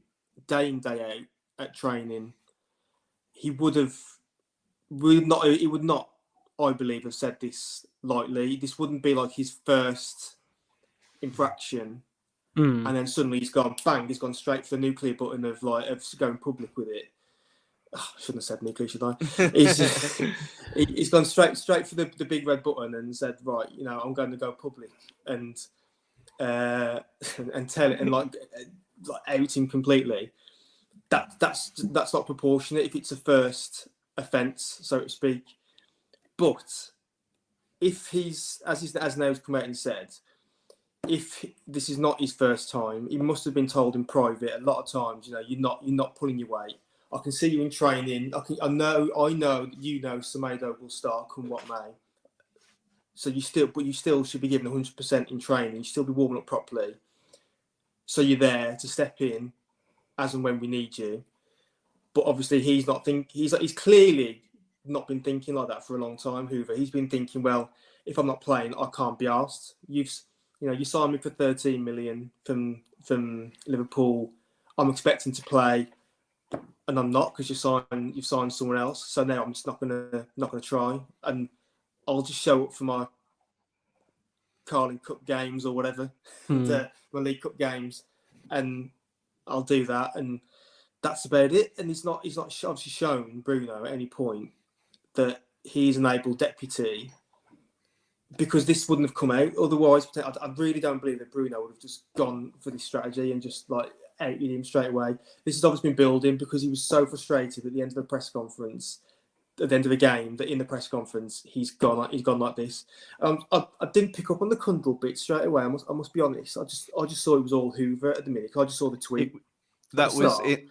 day in, day out at training. He would not, I believe, have said this lightly. This wouldn't be like his first infraction, and then suddenly he's gone straight for the nuclear button of going public with it. Oh, I shouldn't have said nuclear, should I? He's gone straight for the big red button and said, right, I'm going to go public and tell it and like out him completely. That's not proportionate if it's a first offence, so to speak. But if he's as Neo's come out and said, if this is not his first time, he must have been told in private a lot of times, you're not pulling your weight. I can see you in training. I know Semedo will start come what may. So you still should be given 100% in training. You still be warming up properly. So you're there to step in as and when we need you. But obviously he's clearly not been thinking like that for a long time, Hoever. He's been thinking, well, if I'm not playing, I can't be asked. You signed me for 13 million from Liverpool. I'm expecting to play, and I'm not because you've signed someone else. So now I'm just not gonna try, and I'll just show up for my Carling Cup games or whatever, my League Cup games, and I'll do that, and that's about it. And he's not obviously shown Bruno at any point that he's an able deputy, because this wouldn't have come out otherwise. I really don't believe that Bruno would have just gone for this strategy and just like outed him straight away. This has obviously been building because he was so frustrated at the end of the press conference, at the end of the game, that in the press conference he's gone like this. I didn't pick up on the Kundal bit straight away. I must be honest. I just saw it was all Hoever at the minute. I just saw the tweet. That was it.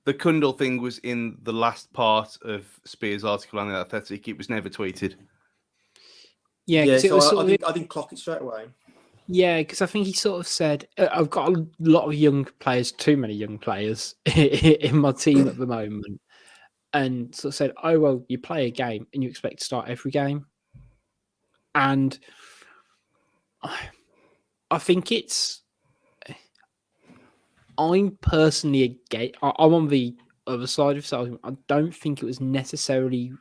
The Kundal thing was in the last part of Spears' article on the Athletic. It was never tweeted. Yeah, so I didn't clock it straight away. Yeah, because I think he sort of said, I've got a lot of young players, too many young players in my team at the moment. And sort of said, oh, well, you play a game and you expect to start every game. And I think I'm personally I'm on the other side of something. I don't think it was necessarily.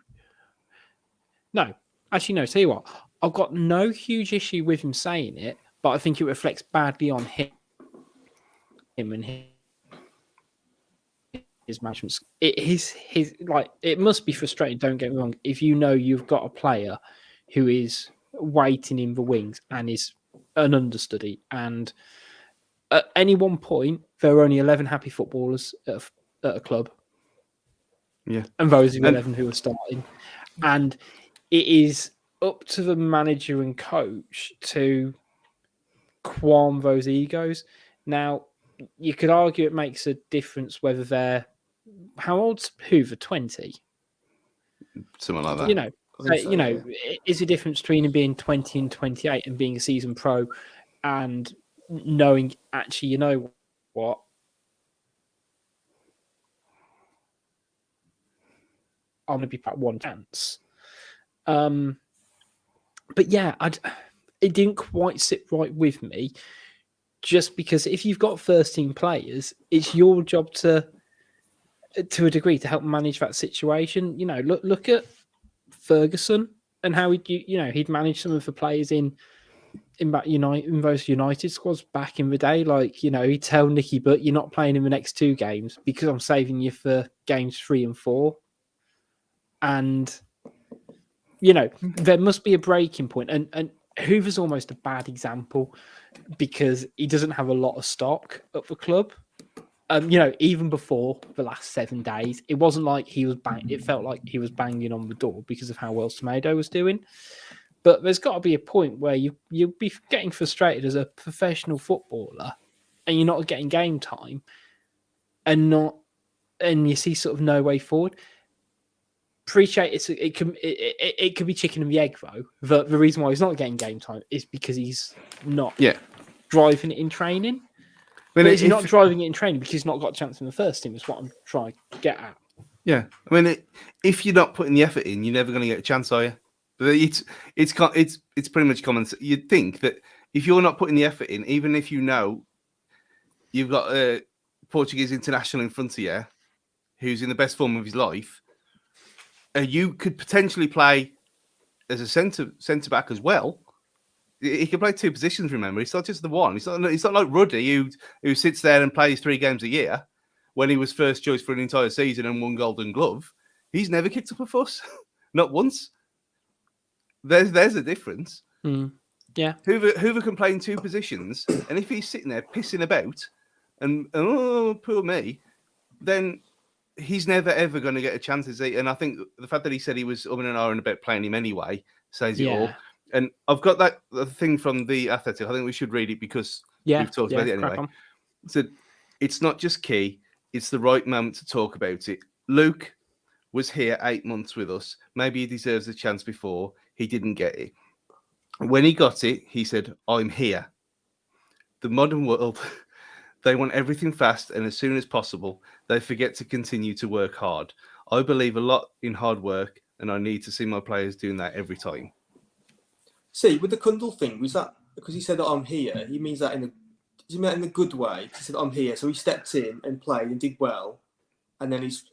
No, actually, no. Tell you what, I've got no huge issue with him saying it, but I think it reflects badly on him and his management. It must be frustrating. Don't get me wrong. If you've got a player who is waiting in the wings and is an understudy, and at any one point there are only 11 happy footballers at a club. Yeah, and those are 11 who are starting, and it is up to the manager and coach to calm those egos. Now, you could argue it makes a difference whether they're how old's Hoever? 20, something like that. Is a difference between him being 20 and 28 and being a seasoned pro, and knowing actually, you know what? I'm going to be back one chance. But yeah, it didn't quite sit right with me. Just because if you've got first team players, it's your job to a degree to help manage that situation. Look at Ferguson and how he'd manage some of the players in those United squads back in the day. He'd tell Nicky, but you're not playing in the next 2 games because I'm saving you for games 3 and 4. And there must be a breaking point. And Hoover's almost a bad example because he doesn't have a lot of stock at the club. Even before the last 7 days, it wasn't like he was it felt like he was banging on the door because of how well Semedo was doing. But there's got to be a point where you'll be getting frustrated as a professional footballer and you're not getting game time and you see sort of no way forward. Appreciate it could be chicken and the egg though. The reason why he's not getting game time is because he's not driving it in training. But he's not driving it in training because he's not got a chance in the first team, is what I'm trying to get at. Yeah, I mean, if you're not putting the effort in, you're never going to get a chance, are you? But it's pretty much common. You'd think that if you're not putting the effort in, even if you know you've got a Portuguese international in front of you who's in the best form of his life, you could potentially play as a centre back as well. He can play two positions. Remember, it's not just the one. It's not like Ruddy who sits there and plays 3 games a year. When he was first choice for an entire season and won Golden Glove, he's never kicked up a fuss, not once. There's a difference. Yeah, Hoever can play in 2 positions, and if he's sitting there pissing about and oh poor me, then he's never ever going to get a chance. Is he? And I think the fact that he said he was an hour and about playing him anyway says it all. And I've got that thing from the Athletic. I think we should read it because we've talked about it anyway. So it's not just Ki. It's the right moment to talk about it. Luke was here 8 months with us. Maybe he deserves a chance before. He didn't get it. When he got it, he said, I'm here. The modern world, they want everything fast and as soon as possible. They forget to continue to work hard. I believe a lot in hard work, and I need to see my players doing that every time. See, with the Kundal thing, was that because he said that I'm here? He means that does he mean that in a good way? He said I'm here, so he stepped in and played and did well, and then he's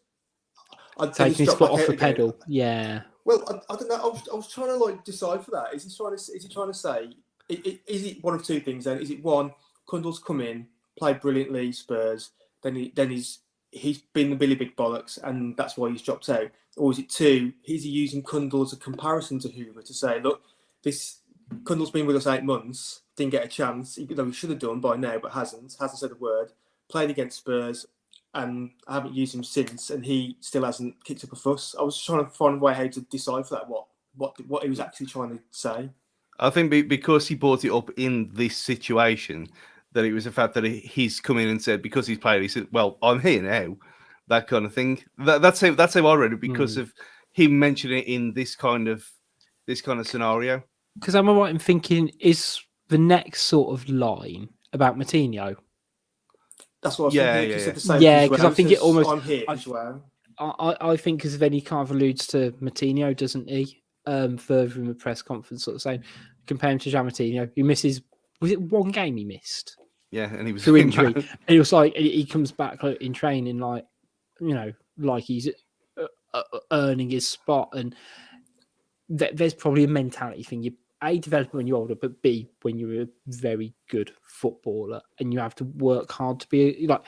taking his foot off the pedal. Yeah. Well, I don't know. I was trying to decide for that. Is he trying to say? Is it one of 2 things? Then is it one? Kundal's come in, played brilliantly, Spurs. Then he's been the Billy Big Bollocks, and that's why he's dropped out. Or is it 2? Is he using Kundal as a comparison to Hoever to say, look, this Kundal's been with us 8 months, didn't get a chance, even though he should have done by now, but hasn't said a word. Played against Spurs, and I haven't used him since, and he still hasn't kicked up a fuss. I was just trying to find a way how to decide for that, what he was actually trying to say. I think because he brought it up in this situation, that it was the fact that he's come in and said, because he's played, he said, well, I'm here now, that kind of thing. That's how I read it, because of him mentioning it in this kind of scenario. Because I'm right in thinking, is the next sort of line about Moutinho? That's what I was thinking. Yeah, because I think it almost. I'm here as well. I think because then he kind of alludes to Moutinho, doesn't he? Further in the press conference, sort of saying, compare him to Jean Moutinho. He misses. Was it 1 game he missed? Yeah, and he was through injury. And he was like, he comes back in training, like he's earning his spot. And there's probably a mentality thing. You A, develop when you're older, but B, when you're a very good footballer and you have to work hard to be like.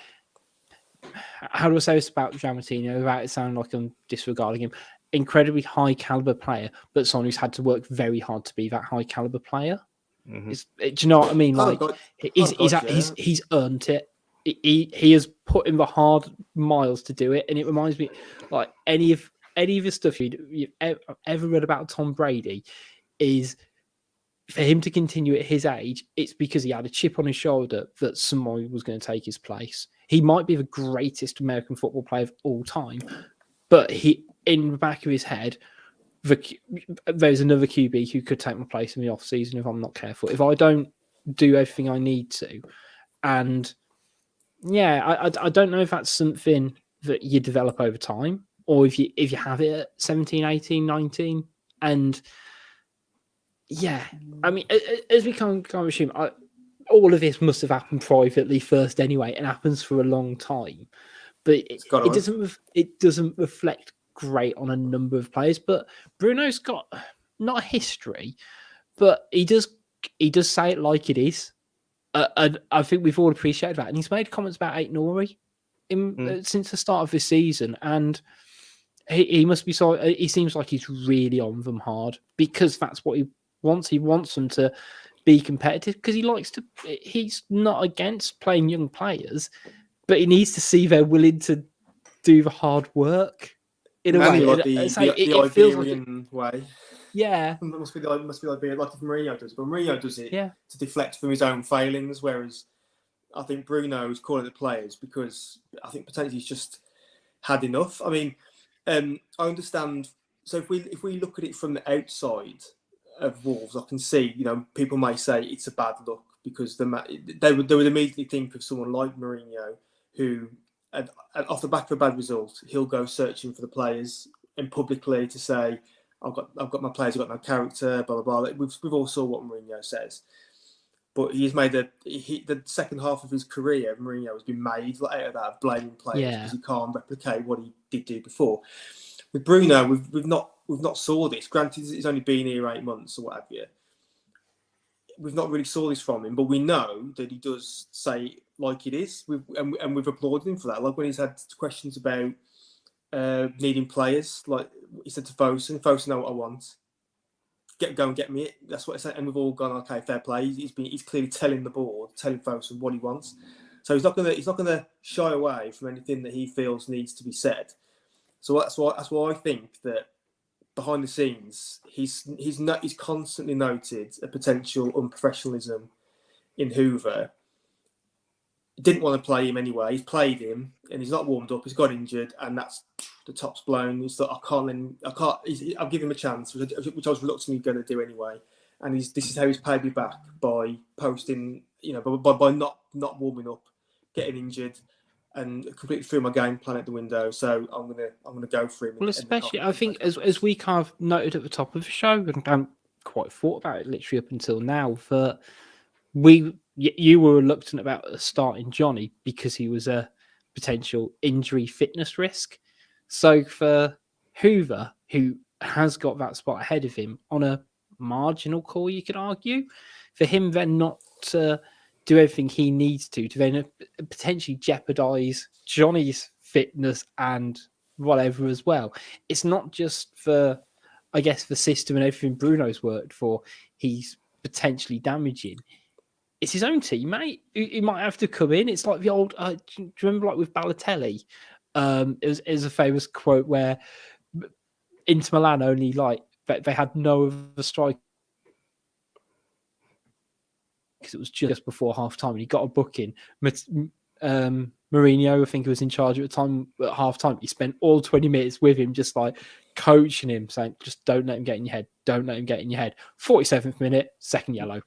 How do I say this about Jean Moutinho without it sounding like I'm disregarding him? Incredibly high caliber player, but someone who's had to work very hard to be that high caliber player. Mm-hmm. Do you know what I mean? Like he's earned it. He has put in the hard miles to do it, and it reminds me like any of the stuff you've ever read about Tom Brady is for him to continue at his age. It's because he had a chip on his shoulder that someone was going to take his place. He might be the greatest American football player of all time, but in the back of his head, there's another QB who could take my place in the off season if I'm not careful. If I don't do everything I need to, and I don't know if that's something that you develop over time, or if you have it at 17, 18, 19, and I mean, as we kind of assume, all of this must have happened privately first anyway, and happens for a long time. But it doesn't reflect great on a number of players. But Bruno's got not a history, but he does say it like it is. And I think we've all appreciated that. And he's made comments about Ait-Nouri since the start of this season, and he must be sorry. He seems like he's really on them hard because that's what he wants. He wants them to be competitive because he's not against playing young players, but he needs to see they're willing to do the hard work in a way. Like the Iberian way. Yeah. It must be like if Mourinho does, but Mourinho does it to deflect from his own failings, whereas I think Bruno is calling the players because I think potentially he's just had enough. I mean, I understand. So if we look at it from the outside of Wolves, I can see, people may say it's a bad look because they would immediately think of someone like Mourinho who and off the back of a bad result, he'll go searching for the players and publicly to say, I've got my players, I've got no character, blah blah blah. We've all saw what Mourinho says, but he's made the second half of his career. Mourinho has been made out of that, of blaming players because he can't replicate what he did do before. With Bruno, we've not saw this. Granted, he's only been here 8 months or what have you. We've not really saw this from him, but we know that he does say like it is, and we've applauded him for that. Like when he's had questions about needing players, like he said to Fosun, know what I want. Go and get me it. That's what I said, and we've all gone, okay, fair play. He's clearly telling the board, telling Fosun what he wants. So he's not gonna shy away from anything that he feels needs to be said. So that's why I think that behind the scenes, he's constantly noted a potential unprofessionalism in Hoever. Didn't want to play him anyway. He's played him, and he's not warmed up. He's got injured, and that's the top's blown. He's thought, I'll give him a chance, which I was reluctantly going to do anyway. And this is how he's paid me back by posting, by not warming up, getting injured, and completely threw my game plan at the window. So I'm gonna go for him. Well, especially I think as we kind of noted at the top of the show, and I haven't quite thought about it literally up until now, that you were reluctant about starting Johnny because he was a potential injury fitness risk. So for Hoever, who has got that spot ahead of him on a marginal call, you could argue, for him then not to do everything he needs to then potentially jeopardize Johnny's fitness and whatever as well. It's not just for, I guess, the system and everything Bruno's worked for, he's potentially damaging. It's his own teammate. He might have to come in. It's like the old, do you remember like with Balotelli? It was a famous quote where Inter Milan only they had no other strike because it was just before half time and he got a booking. Mourinho, I think, he was in charge at the time at half time. He spent all 20 minutes with him, just like coaching him, saying, just don't let him get in your head. Don't let him get in your head. 47th minute, second yellow.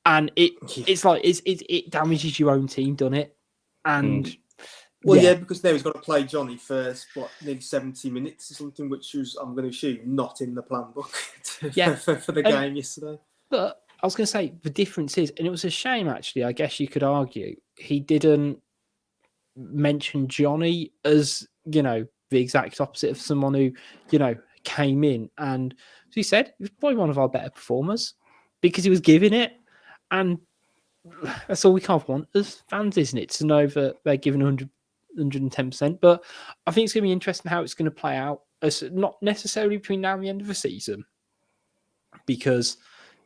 And it's like it damages your own team, doesn't it? And because now he's got to play Johnny for nearly 70 minutes or something, which was, I'm going to assume, not in the plan book for the game yesterday. But I was going to say the difference is, and it was a shame actually. I guess you could argue he didn't mention Johnny as the exact opposite of someone who came in and, as he said, he was probably one of our better performers because he was giving it. And that's all we kind of want as fans, isn't it? To know that they're giving 110%. But I think it's going to be interesting how it's going to play out. As not necessarily between now and the end of the season. Because,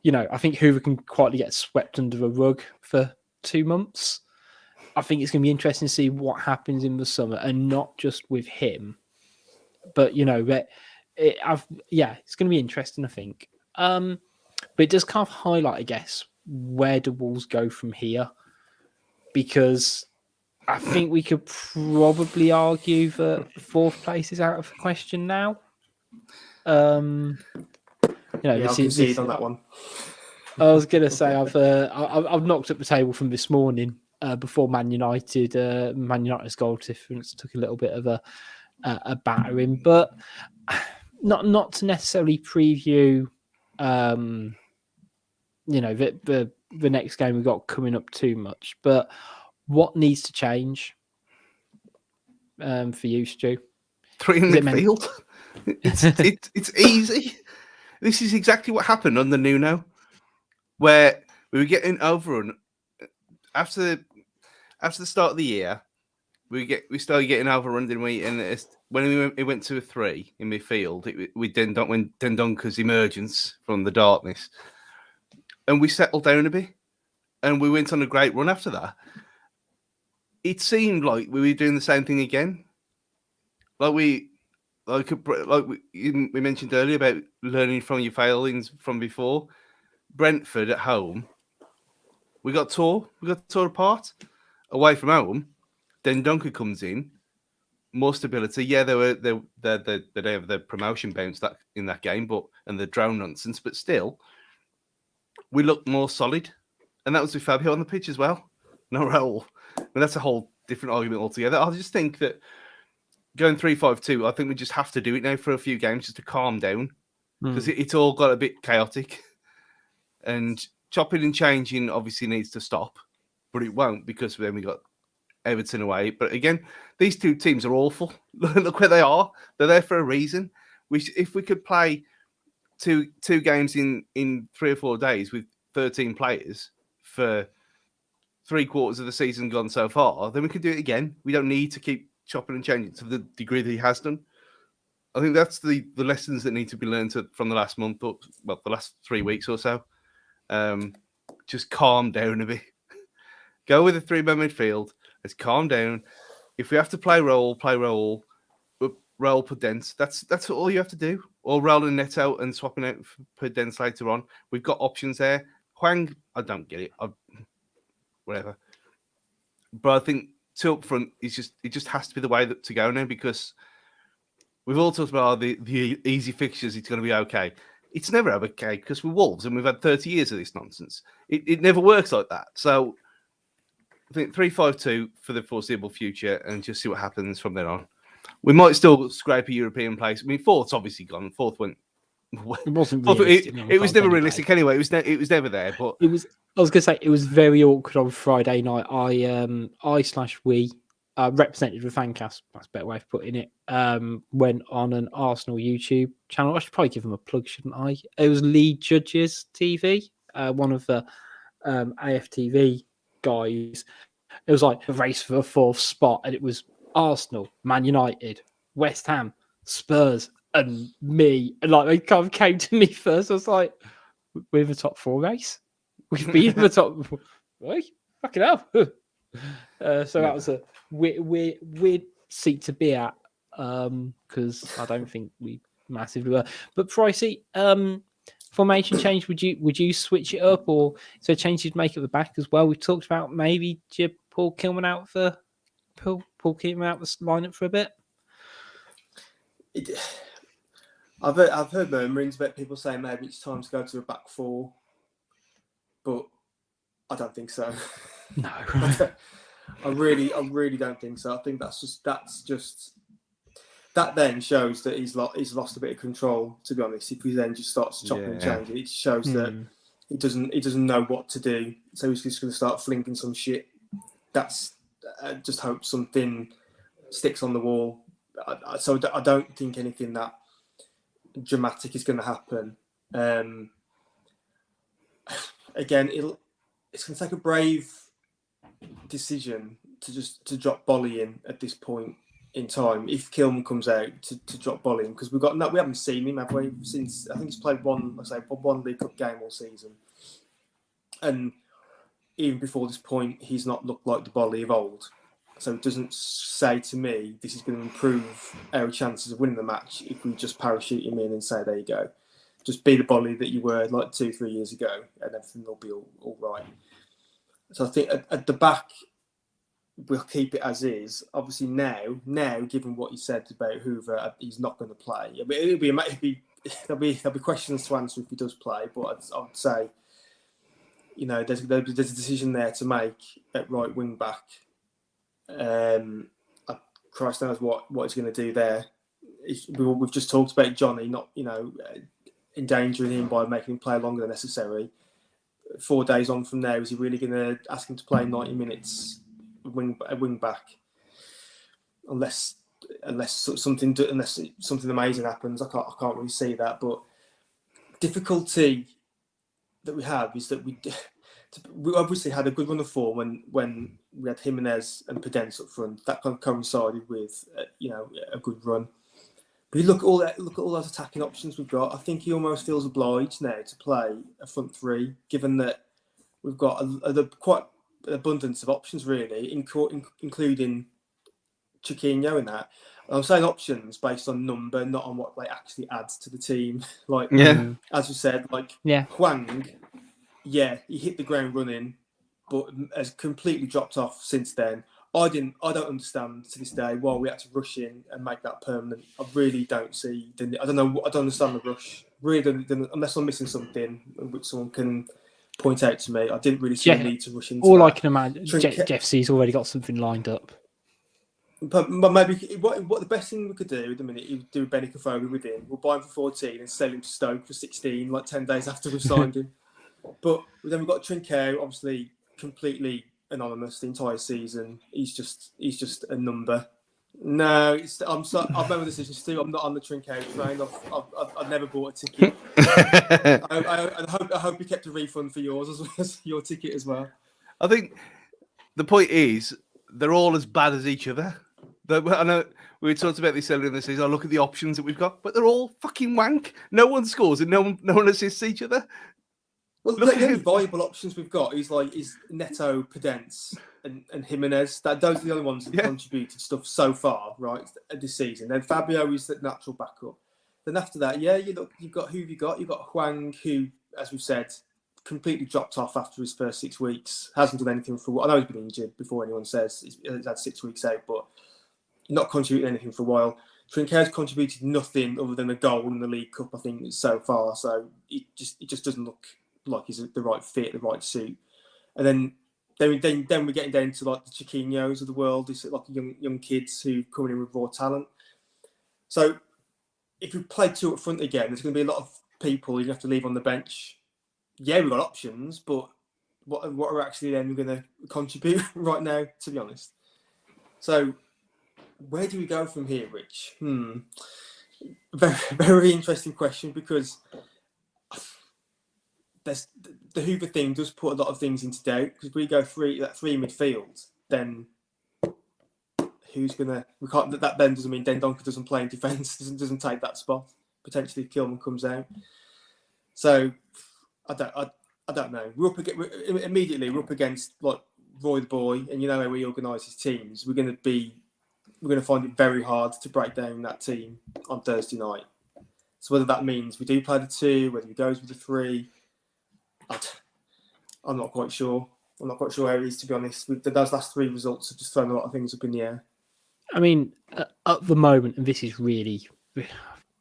I think Hoever can quietly get swept under the rug for 2 months. I think it's going to be interesting to see what happens in the summer. And not just with him. But, it's going to be interesting, I think. But it does kind of highlight, I guess, where do Wolves go from here? Because I think we could probably argue that 4th place is out of the question now. I'll concede on that one. I was going to say I've knocked up the table from this morning before Man United's goal difference took a little bit of a battering, but not to necessarily preview. The next game we've got coming up too much. But what needs to change for you, Stu? 3 in midfield. It's easy. This is exactly what happened on the Nuno, where we were getting overrun after the start of the year. We started getting overrun, didn't we? And when it went to a 3 in midfield, when Dendonker's emergence from the darkness. And we settled down a bit, and we went on a great run after that. It seemed like we were doing the same thing again. We mentioned earlier about learning from your failings from before. Brentford at home, we got tore apart. Away from home, then Dunker comes in, more stability. Yeah, they have the promotion bounce in that game, and the drone nonsense, but still. We looked more solid, and that was with Fabio on the pitch as well. No Raul. I mean, that's a whole different argument altogether. I just think that going 3-5-2, I think we just have to do it now for a few games just to calm down because it's all got a bit chaotic. And chopping and changing obviously needs to stop, but it won't because then we got Everton away. But again, these two teams are awful. Look where they are. They're there for a reason. If we could play two games in 3 or 4 days with 13 players for 3/4 of the season gone so far, then we could do it again. We don't need to keep chopping and changing to the degree that he has done. I think that's the lessons that need to be learned from the last month, or well, the last 3 weeks or so. Just calm down a bit. Go with a 3-man midfield. Let's calm down. If we have to play roll, Podence. That's all you have to do. Or rolling Neto and swapping out Podence later on. We've got options there. Hwang, I don't get it. Whatever. But I think 2 up front it just has to be the way to go now because we've all talked about the easy fixtures. It's going to be okay. It's never okay because we're Wolves and we've had 30 years of this nonsense. It never works like that. So I think 3-5-2 for the foreseeable future and just see what happens from then on. We might still scrape a European place. I mean, 4th's obviously gone. 4th went. It wasn't realistic. It was never realistic anyway. It was never there. But it was. I was going to say it was very awkward on Friday night. We represented with Fancast. That's a better way of putting it. Went on an Arsenal YouTube channel. I should probably give them a plug, shouldn't I? It was Lead Judges TV, one of the AFTV guys. It was like a race for the 4th spot, and it was Arsenal, Man United, West Ham, Spurs, and me. And like they kind of came to me first. I was like, "We're in the top 4 race. We've been in the top. Right? Fucking hell." So that was a weird seat to be at because I don't think we massively were. But Pricey, formation change. Would you switch it up, or is there a change you'd make at the back as well? We've talked about maybe Paul Kilman out the lineup for a bit. I've heard murmurings about people saying maybe it's time to go to a back 4, but I don't think so. No, I really don't think so. I think that's just that then shows that he's lost a bit of control. To be honest, if he then just starts chopping and changing, it shows that he doesn't know what to do. So he's just going to start flinging some shit. That's just hope something sticks on the wall. So I don't think anything that dramatic is going to happen. Again, it's going to take a brave decision to drop Bolly in at this point in time. If Kilman comes out to drop Bolly in, because we haven't seen him, have we? Since I think he's played one League Cup game all season, and even before this point, he's not looked like the Bolly of old. So it doesn't say to me this is going to improve our chances of winning the match if we just parachute him in and say, there you go. Just be the Bolly that you were like 2-3 years ago and everything will be all right. So I think at the back, we'll keep it as is. Obviously now, given what you said about Hoever, he's not going to play. There'll be questions to answer if he does play, but I would say, there's a decision there to make at right wing back. Christ knows what he's going to do there. We've just talked about Johnny not, endangering him by making him play longer than necessary. 4 days on from there, is he really going to ask him to play 90 minutes a wing back? Unless something amazing happens, I can't really see that. But difficulty that we have is that we obviously had a good run of form when we had Jimenez and Podence up front. That kind of coincided with a good run. But you look at all those attacking options we've got. I think he almost feels obliged now to play a front 3, given that we've got quite an abundance of options, really, including Chiquinho in that. And I'm saying options based on number, not on what they actually adds to the team. As you said, Hwang, he hit the ground running, but has completely dropped off since then. I don't understand to this day why we had to rush in and make that permanent. I really don't see. I don't understand the rush. Really, unless I'm missing something which someone can point out to me. I didn't really see the need to rush into. All I can imagine, Jeff C's already got something lined up. But maybe what the best thing we could do at the minute is do Benny Kofobi with him. We'll buy him for 14 and sell him to Stoke for 16, like 10 days after we've signed him. But then we've got Trincao, obviously completely anonymous the entire season. He's just a number. No, I've made a decision, Stu. I'm not on the Trincao train. I've never bought a ticket. I hope you kept a refund for yours as well as your ticket as well. I think the point is they're all as bad as each other. I know we talked about this earlier in the season. I look at the options that we've got, but they're all fucking wank. No one scores and no one assists each other. Well, the only viable options we've got is Neto, Podence, and Jimenez. Those are the only ones that contributed stuff so far, right, this season. Then Fabio is the natural backup. Then after that, you've got who have you got? You've got Hwang, who, as we've said, completely dropped off after his first 6 weeks. Hasn't done anything for. I know he's been injured before anyone says he's had 6 weeks out, but not contributing anything for a while. Trincao's contributed nothing other than a goal in the League Cup, I think, so far. So it just doesn't look like he's the right fit, the right suit. And then we're getting down to like the Chiquinhos of the world. It's like young kids who coming in with raw talent. So if we play two up front again, there's going to be a lot of people you have to leave on the bench. Yeah, we've got options, but what are actually then going to contribute right now, to be honest? So where do we go from here, Rich? Very, very interesting question, because the Hoever thing does put a lot of things into doubt. Because if we go three midfield, then who's gonna? We can't. That then doesn't mean Dendoncker doesn't play in defence. Doesn't take that spot. Potentially, if Kilman comes out. So I don't know. We're up against like Roy the Boy, and you know how he organises teams. We're going to find it very hard to break down that team on Thursday night. So whether that means we do play the two, whether he goes with the three, I'm not quite sure. I'm not quite sure how it is, to be honest. Those last three results have just thrown a lot of things up in the air. I mean, at the moment, and this is really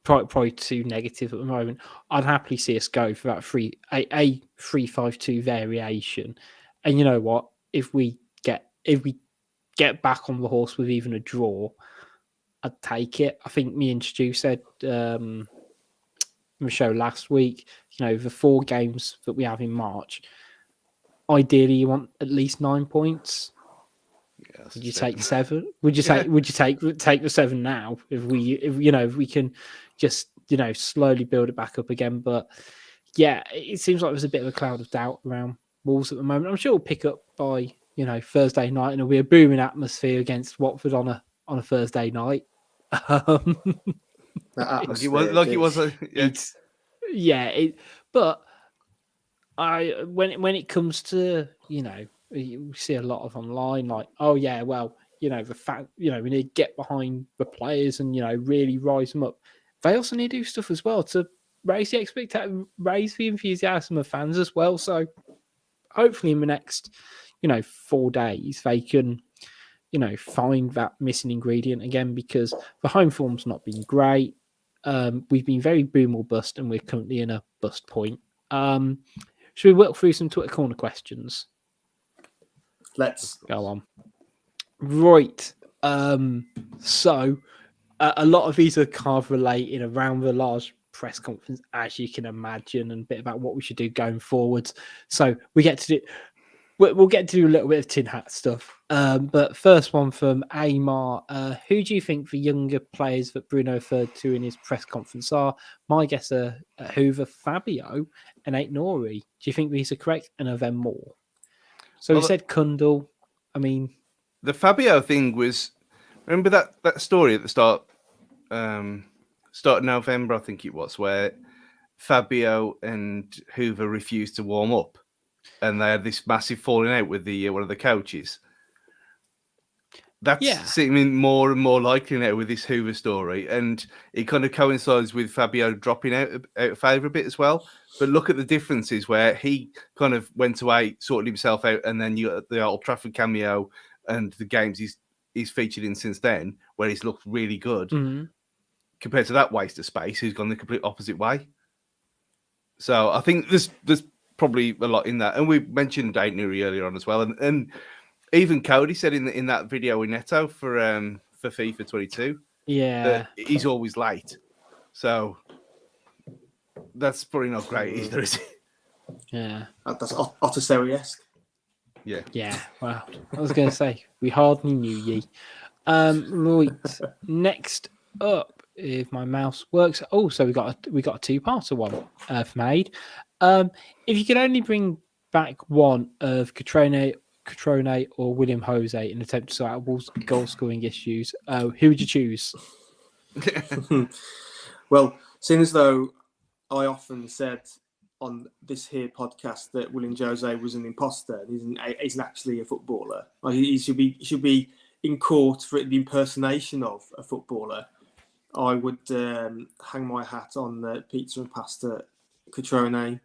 probably too negative at the moment, I'd happily see us go for that 3-5-2 variation. And you know what? If we get back on the horse with even a draw, I'd take it. I think me and Stu said on the show last week, the 4 games that we have in March, ideally you want at least 9 points. Yeah, would you take 7? Would you take the 7 now if we can just slowly build it back up again? But yeah, it seems like there's a bit of a cloud of doubt around Wolves at the moment. I'm sure we'll pick up by Thursday night, and it'll be a booming atmosphere against Watford on a Thursday night. But when it comes to you see a lot of online like, oh yeah, well the fact we need to get behind the players and really rise them up. They also need to do stuff as well to raise the expectation, raise the enthusiasm of fans as well. So hopefully in the next 4 days they can find that missing ingredient again, because the home form's not been great. We've been very boom or bust, and we're currently in a bust point. Should we work through some Twitter corner questions? Let's go on. Right. So a lot of these are kind of related around the large press conference, as you can imagine, and a bit about what we should do going forwards. So we'll get to do a little bit of tin hat stuff. But first one from Amar. Who do you think the younger players that Bruno referred to in his press conference are? My guess are Hoever, Fabio, and Aït-Nouri. Do you think these are correct? And are there more? So we said Kundal. I mean, the Fabio thing was, remember that story at the start of November, I think it was, where Fabio and Hoever refused to warm up, and they had this massive falling out with the one of the coaches. That's seeming more and more likely now with this Hoever story, and it kind of coincides with Fabio dropping out of favour a bit as well. But look at the differences where he kind of went away, sorted himself out, and then you got the Old Trafford cameo and the games he's featured in since then, where he's looked really good, compared to that waste of space who's gone the complete opposite way. So I think there's probably a lot in that, and we mentioned Aït-Nouri earlier on as well, and even Cody said in that video with Neto for for FIFA 22. Yeah. That he's always late. So that's probably not great either, is it? Yeah. That's Otterseri-esque. Yeah. Yeah. Well, I was going to say, we hardly knew ye. Right. Next up, if my mouse works. Oh, so we got a two-parter one from Aid. If you could only bring back one of Catrone or William Jose in an attempt to sort out Wolves' goal-scoring issues, who would you choose? Well, seeing as though I often said on this here podcast that William Jose was an imposter, isn't actually a footballer. Like, he should be in court for the impersonation of a footballer. I would hang my hat on the pizza and pasta Catrone.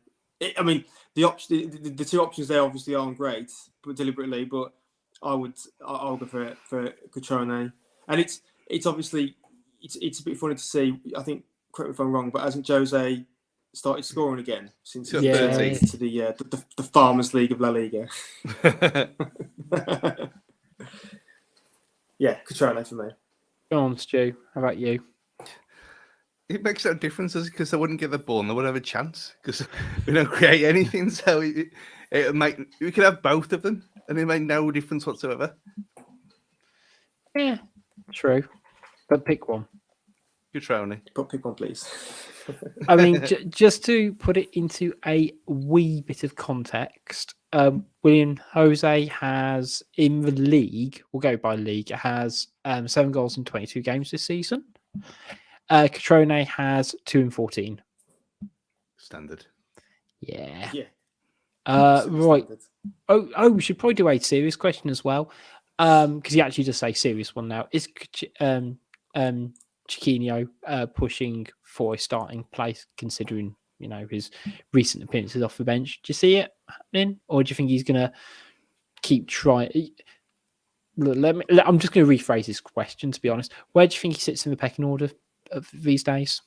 I mean, the two options there obviously aren't great, but deliberately. But I'll go for Catrone, and it's obviously it's a bit funny to see. I think, correct me if I'm wrong, but hasn't Jose started scoring again since he Yeah. to the Farmers League of La Liga? Yeah, Catrone for me. Go on, Stu. How about you? It makes no difference because they wouldn't get the ball and they wouldn't have a chance because we don't create anything. So we could have both of them and it made no difference whatsoever. Yeah, true. But pick one. Catrone. Pick one, please. I mean, just to put it into a wee bit of context, William Jose has in the league, we'll go by league, has 7 goals in 22 games this season. Catrone has 2 in 14. Standard. Yeah. Yeah. Right. Standard. Oh, we should probably do a serious question as well. Because you actually just say serious one now. Is Chiquinho pushing for a starting place, considering his recent appearances off the bench? Do you see it happening, or do you think he's going to keep trying? Look, I'm just going to rephrase this question. To be honest, where do you think he sits in the pecking order of these days?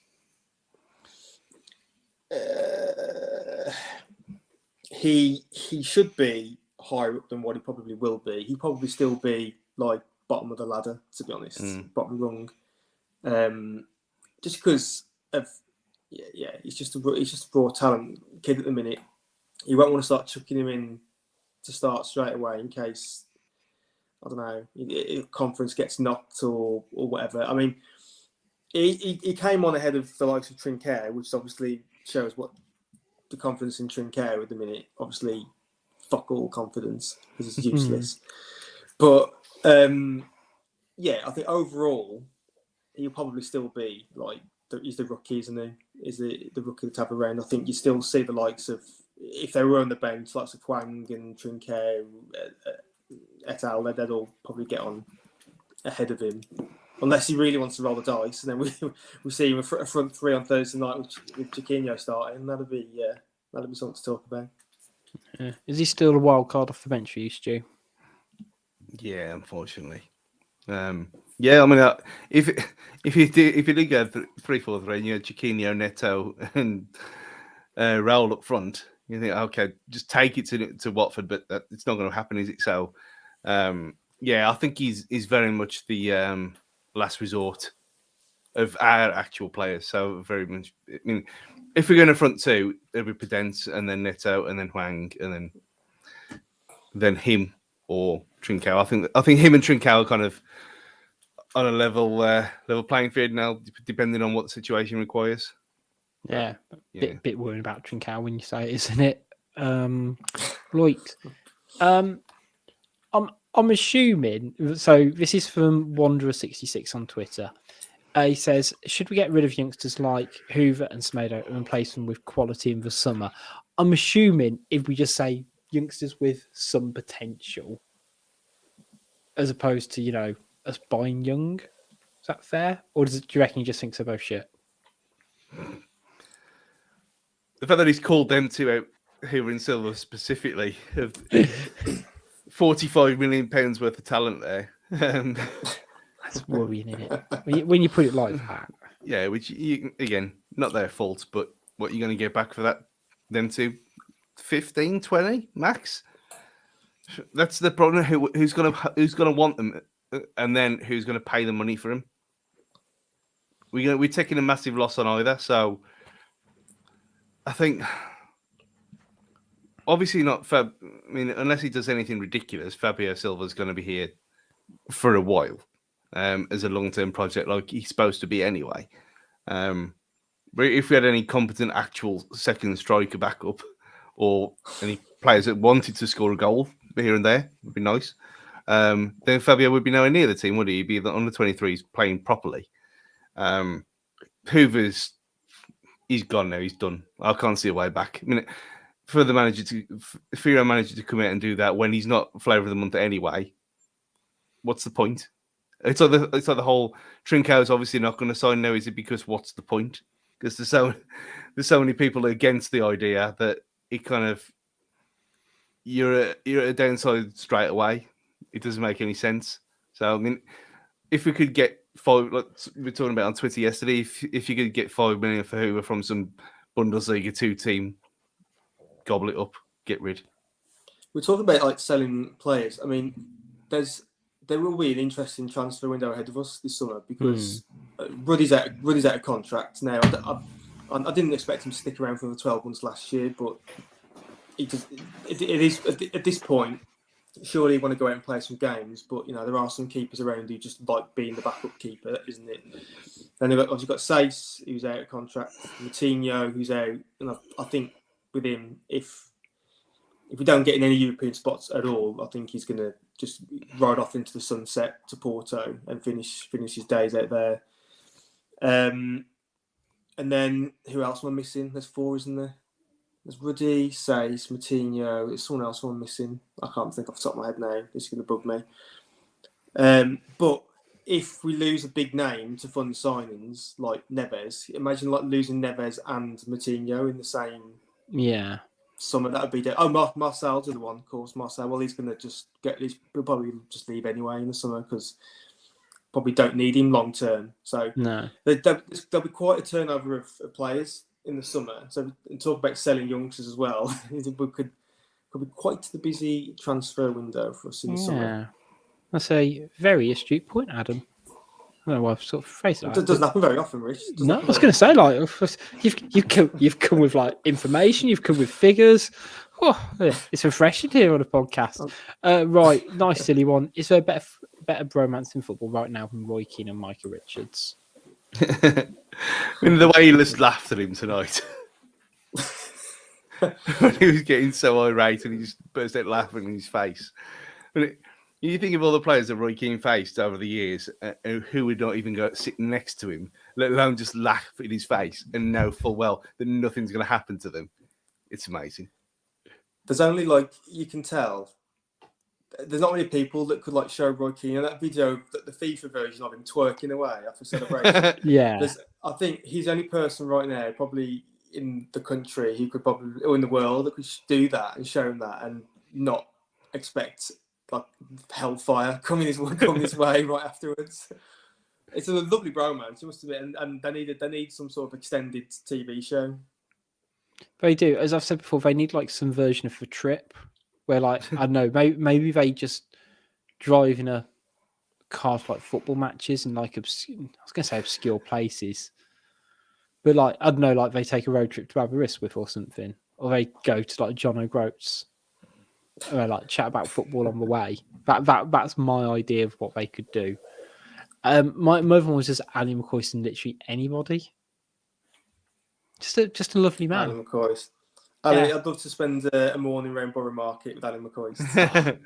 He should be higher up than what he probably will be. He'll probably still be like bottom of the ladder, to be honest, bottom rung. Just because of he's just a raw talent kid at the minute. You won't want to start chucking him in to start straight away in case, I don't know, conference gets knocked or whatever. I mean, he came on ahead of the likes of Trinquer, which obviously shows what the confidence in Trinquer at the minute. Obviously, fuck all confidence because it's useless. But I think overall he'll probably still be like he's the rookie, isn't he? Is the rookie to have around. I think you still see the likes of, if they were on the bench, likes of Hwang and Trinquer, et al. They'd all probably get on ahead of him, unless he really wants to roll the dice. And then we see him a front three on Thursday night with Chiquinho starting. That'd be something to talk about. Yeah. Is he still a wild card off the bench for you, Stu? Yeah, unfortunately. I mean, if you did go 3-4-3, and you had Chiquinho, Neto, and Raul up front, you think, okay, just take it to Watford, but it's not going to happen, is it? So, I think he's very much the last resort of our actual players. So very much, I mean, if we're going to front two, it'll be Podence and then Neto and then Hwang and then him or Trincao. I think him and Trincao are kind of on a level playing field now, depending on what the situation requires. Yeah, bit worried about Trincao when you say it, isn't it? Right. I'm assuming. So this is from Wanderer66 on Twitter. He says, should we get rid of youngsters like Hoever and Semedo and replace them with quality in the summer? I'm assuming if we just say youngsters with some potential, as opposed to us buying young. Is that fair? Or do you reckon he just thinks they're both shit? The fact that he's called them two out, Hoover and Silva specifically, of £45 million worth of talent there. That's worrying, isn't it? When you put it like that. Yeah, which, again, not their fault, but what you're going to get back for that? Them two, 15, 20 max? That's the problem. Who's going to want them and then who's going to pay the money for him? We're taking a massive loss on either. So I think, obviously not Fab. I mean, unless he does anything ridiculous, Fabio Silva's going to be here for a while as a long-term project, like he's supposed to be anyway. But if we had any competent actual second striker backup, or any players that wanted to score a goal here and there, would be nice. Then Fabio would be nowhere near the team, would he? He'd be on the 23s playing properly. Hoover's he's gone now. He's done. I can't see a way back. I mean, for your manager to come out and do that when he's not flavour of the month anyway, what's the point? It's like the whole Trincão's obviously not going to sign now. Is it because what's the point? Because there's so many people against the idea that it kind of you're at a downside straight away. It doesn't make any sense. So I mean, if we could get five, like we were talking about on Twitter yesterday, if you could get 5 million for Hoever from some Bundesliga 2 team, gobble it up, get rid. We're talking about like selling players. I mean, there will be an interesting transfer window ahead of us this summer because Ruddy's out of contract now. I didn't expect him to stick around for the 12 months last year, but it is at this point. Surely you want to go out and play some games, but there are some keepers around who just like being the backup keeper, isn't it? Then they've obviously got Sace, who's out of contract, Moutinho, who's out, and I think with him, if we don't get in any European spots at all, I think he's going to just ride off into the sunset to Porto and finish his days out there. And then who else am I missing? There's 4, isn't there? There's Ruddy, Sace, Moutinho. There's someone else I'm missing. I can't think off the top of my head now. This is going to bug me. But if we lose a big name to fund signings like Neves, imagine like losing Neves and Moutinho in the same summer. That would be dead. Oh, Marcel's the one, of course. Marcel. Well, he's going to just he'll probably just leave anyway in the summer because probably don't need him long term. So no, there'll be quite a turnover of players in the summer. So and talk about selling youngsters as well. We could be quite the busy transfer window for us in the summer. That's a very astute point, Adam. I don't know why I've sort of phrased it. It doesn't happen very often, Rich. No, I was going to say, like, you've come with like information, you've come with figures. Oh, it's refreshing here on a podcast. Right, nice silly one. Is there better bromance in football right now than Roy Keane and Micah Richards? I mean, the way he just laughed at him tonight. When he was getting so irate and he just burst out laughing in his face. You think of all the players that Roy Keane faced over the years who would not even go sitting next to him, let alone just laugh in his face and know full well that nothing's going to happen to them. It's amazing. There's only you can tell, there's not many people that could show Roy Keane that video, the FIFA version of him twerking away after celebration. Yeah. I think he's the only person right now, probably in the country, who could probably, or in the world, that could do that and show him that and not expect hellfire coming his way right afterwards. It's a lovely bromance, it must admit, and they need some sort of extended TV show. They do, as I've said before. They need some version of a trip where, I don't know, maybe they just drive in a car to football matches and I was going to say obscure places, but I don't know, they take a road trip to Aberystwyth or something, or they go to John O'Groats. Or chat about football on the way. That's my idea of what they could do. My other one was just Ali McCoist and literally anybody. Just a lovely man. Ali McCoist. I'd love to spend a morning around Borough Market with Ali McCoist. That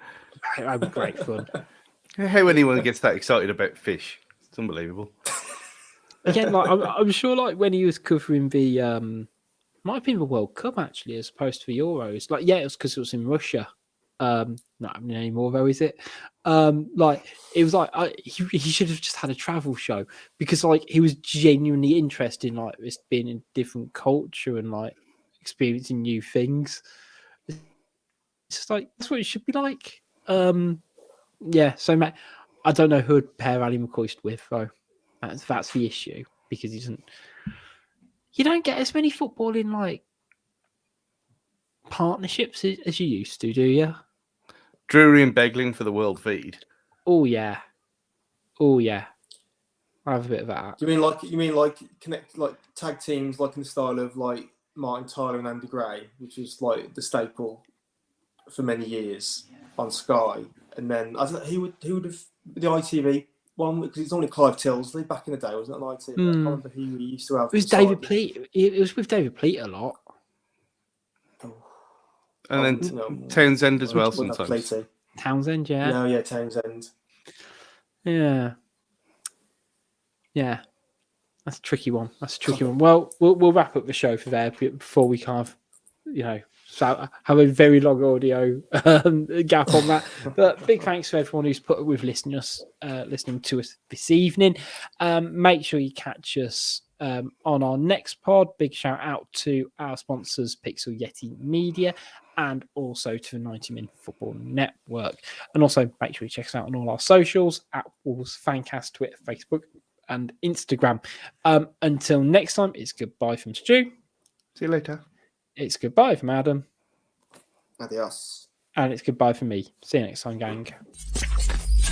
would be great fun. How anyone gets that excited about fish? It's unbelievable. Again, I'm sure when he was covering the might have been the World Cup actually, as opposed to the Euros. It was because it was in Russia. Not happening anymore though, is it? It was he should have just had a travel show because he was genuinely interested in this being in different culture and experiencing new things. It's just that's what it should be like. So Matt, I don't know who would pair Ali McCoist with though. That's the issue because he doesn't. You don't get as many footballing partnerships as you used to, do you? Drury and Begling for the world feed. Oh yeah, Oh yeah, I have a bit of that. You mean like connect like tag teams like in the style of like Martin Tyler and Andy Gray, which was like the staple for many years on Sky, and then I don't know who would have the ITV one because it's only Clive Tilsley back in the day, wasn't it? On ITV, I can't remember who we used to have. It was David Pleat. It was with David Pleat a lot. And then Townsend as well sometimes. Townsend, yeah. Yeah, Townsend. Yeah. Yeah. That's a tricky one. Well, we'll wrap up the show for there before we kind of, so have a very long audio gap on that. But big thanks to everyone who's put up with listening to us this evening. Make sure you catch us on our next pod. Big shout out to our sponsors, Pixel Yeti Media, and also to the 90 Min Football Network. And also make sure you check us out on all our socials at Wolves Fancast, Twitter, Facebook, and Instagram. Until next time, it's goodbye from Stu. See you later. It's goodbye from Adam. Adios. And it's goodbye from me. See you next time, gang.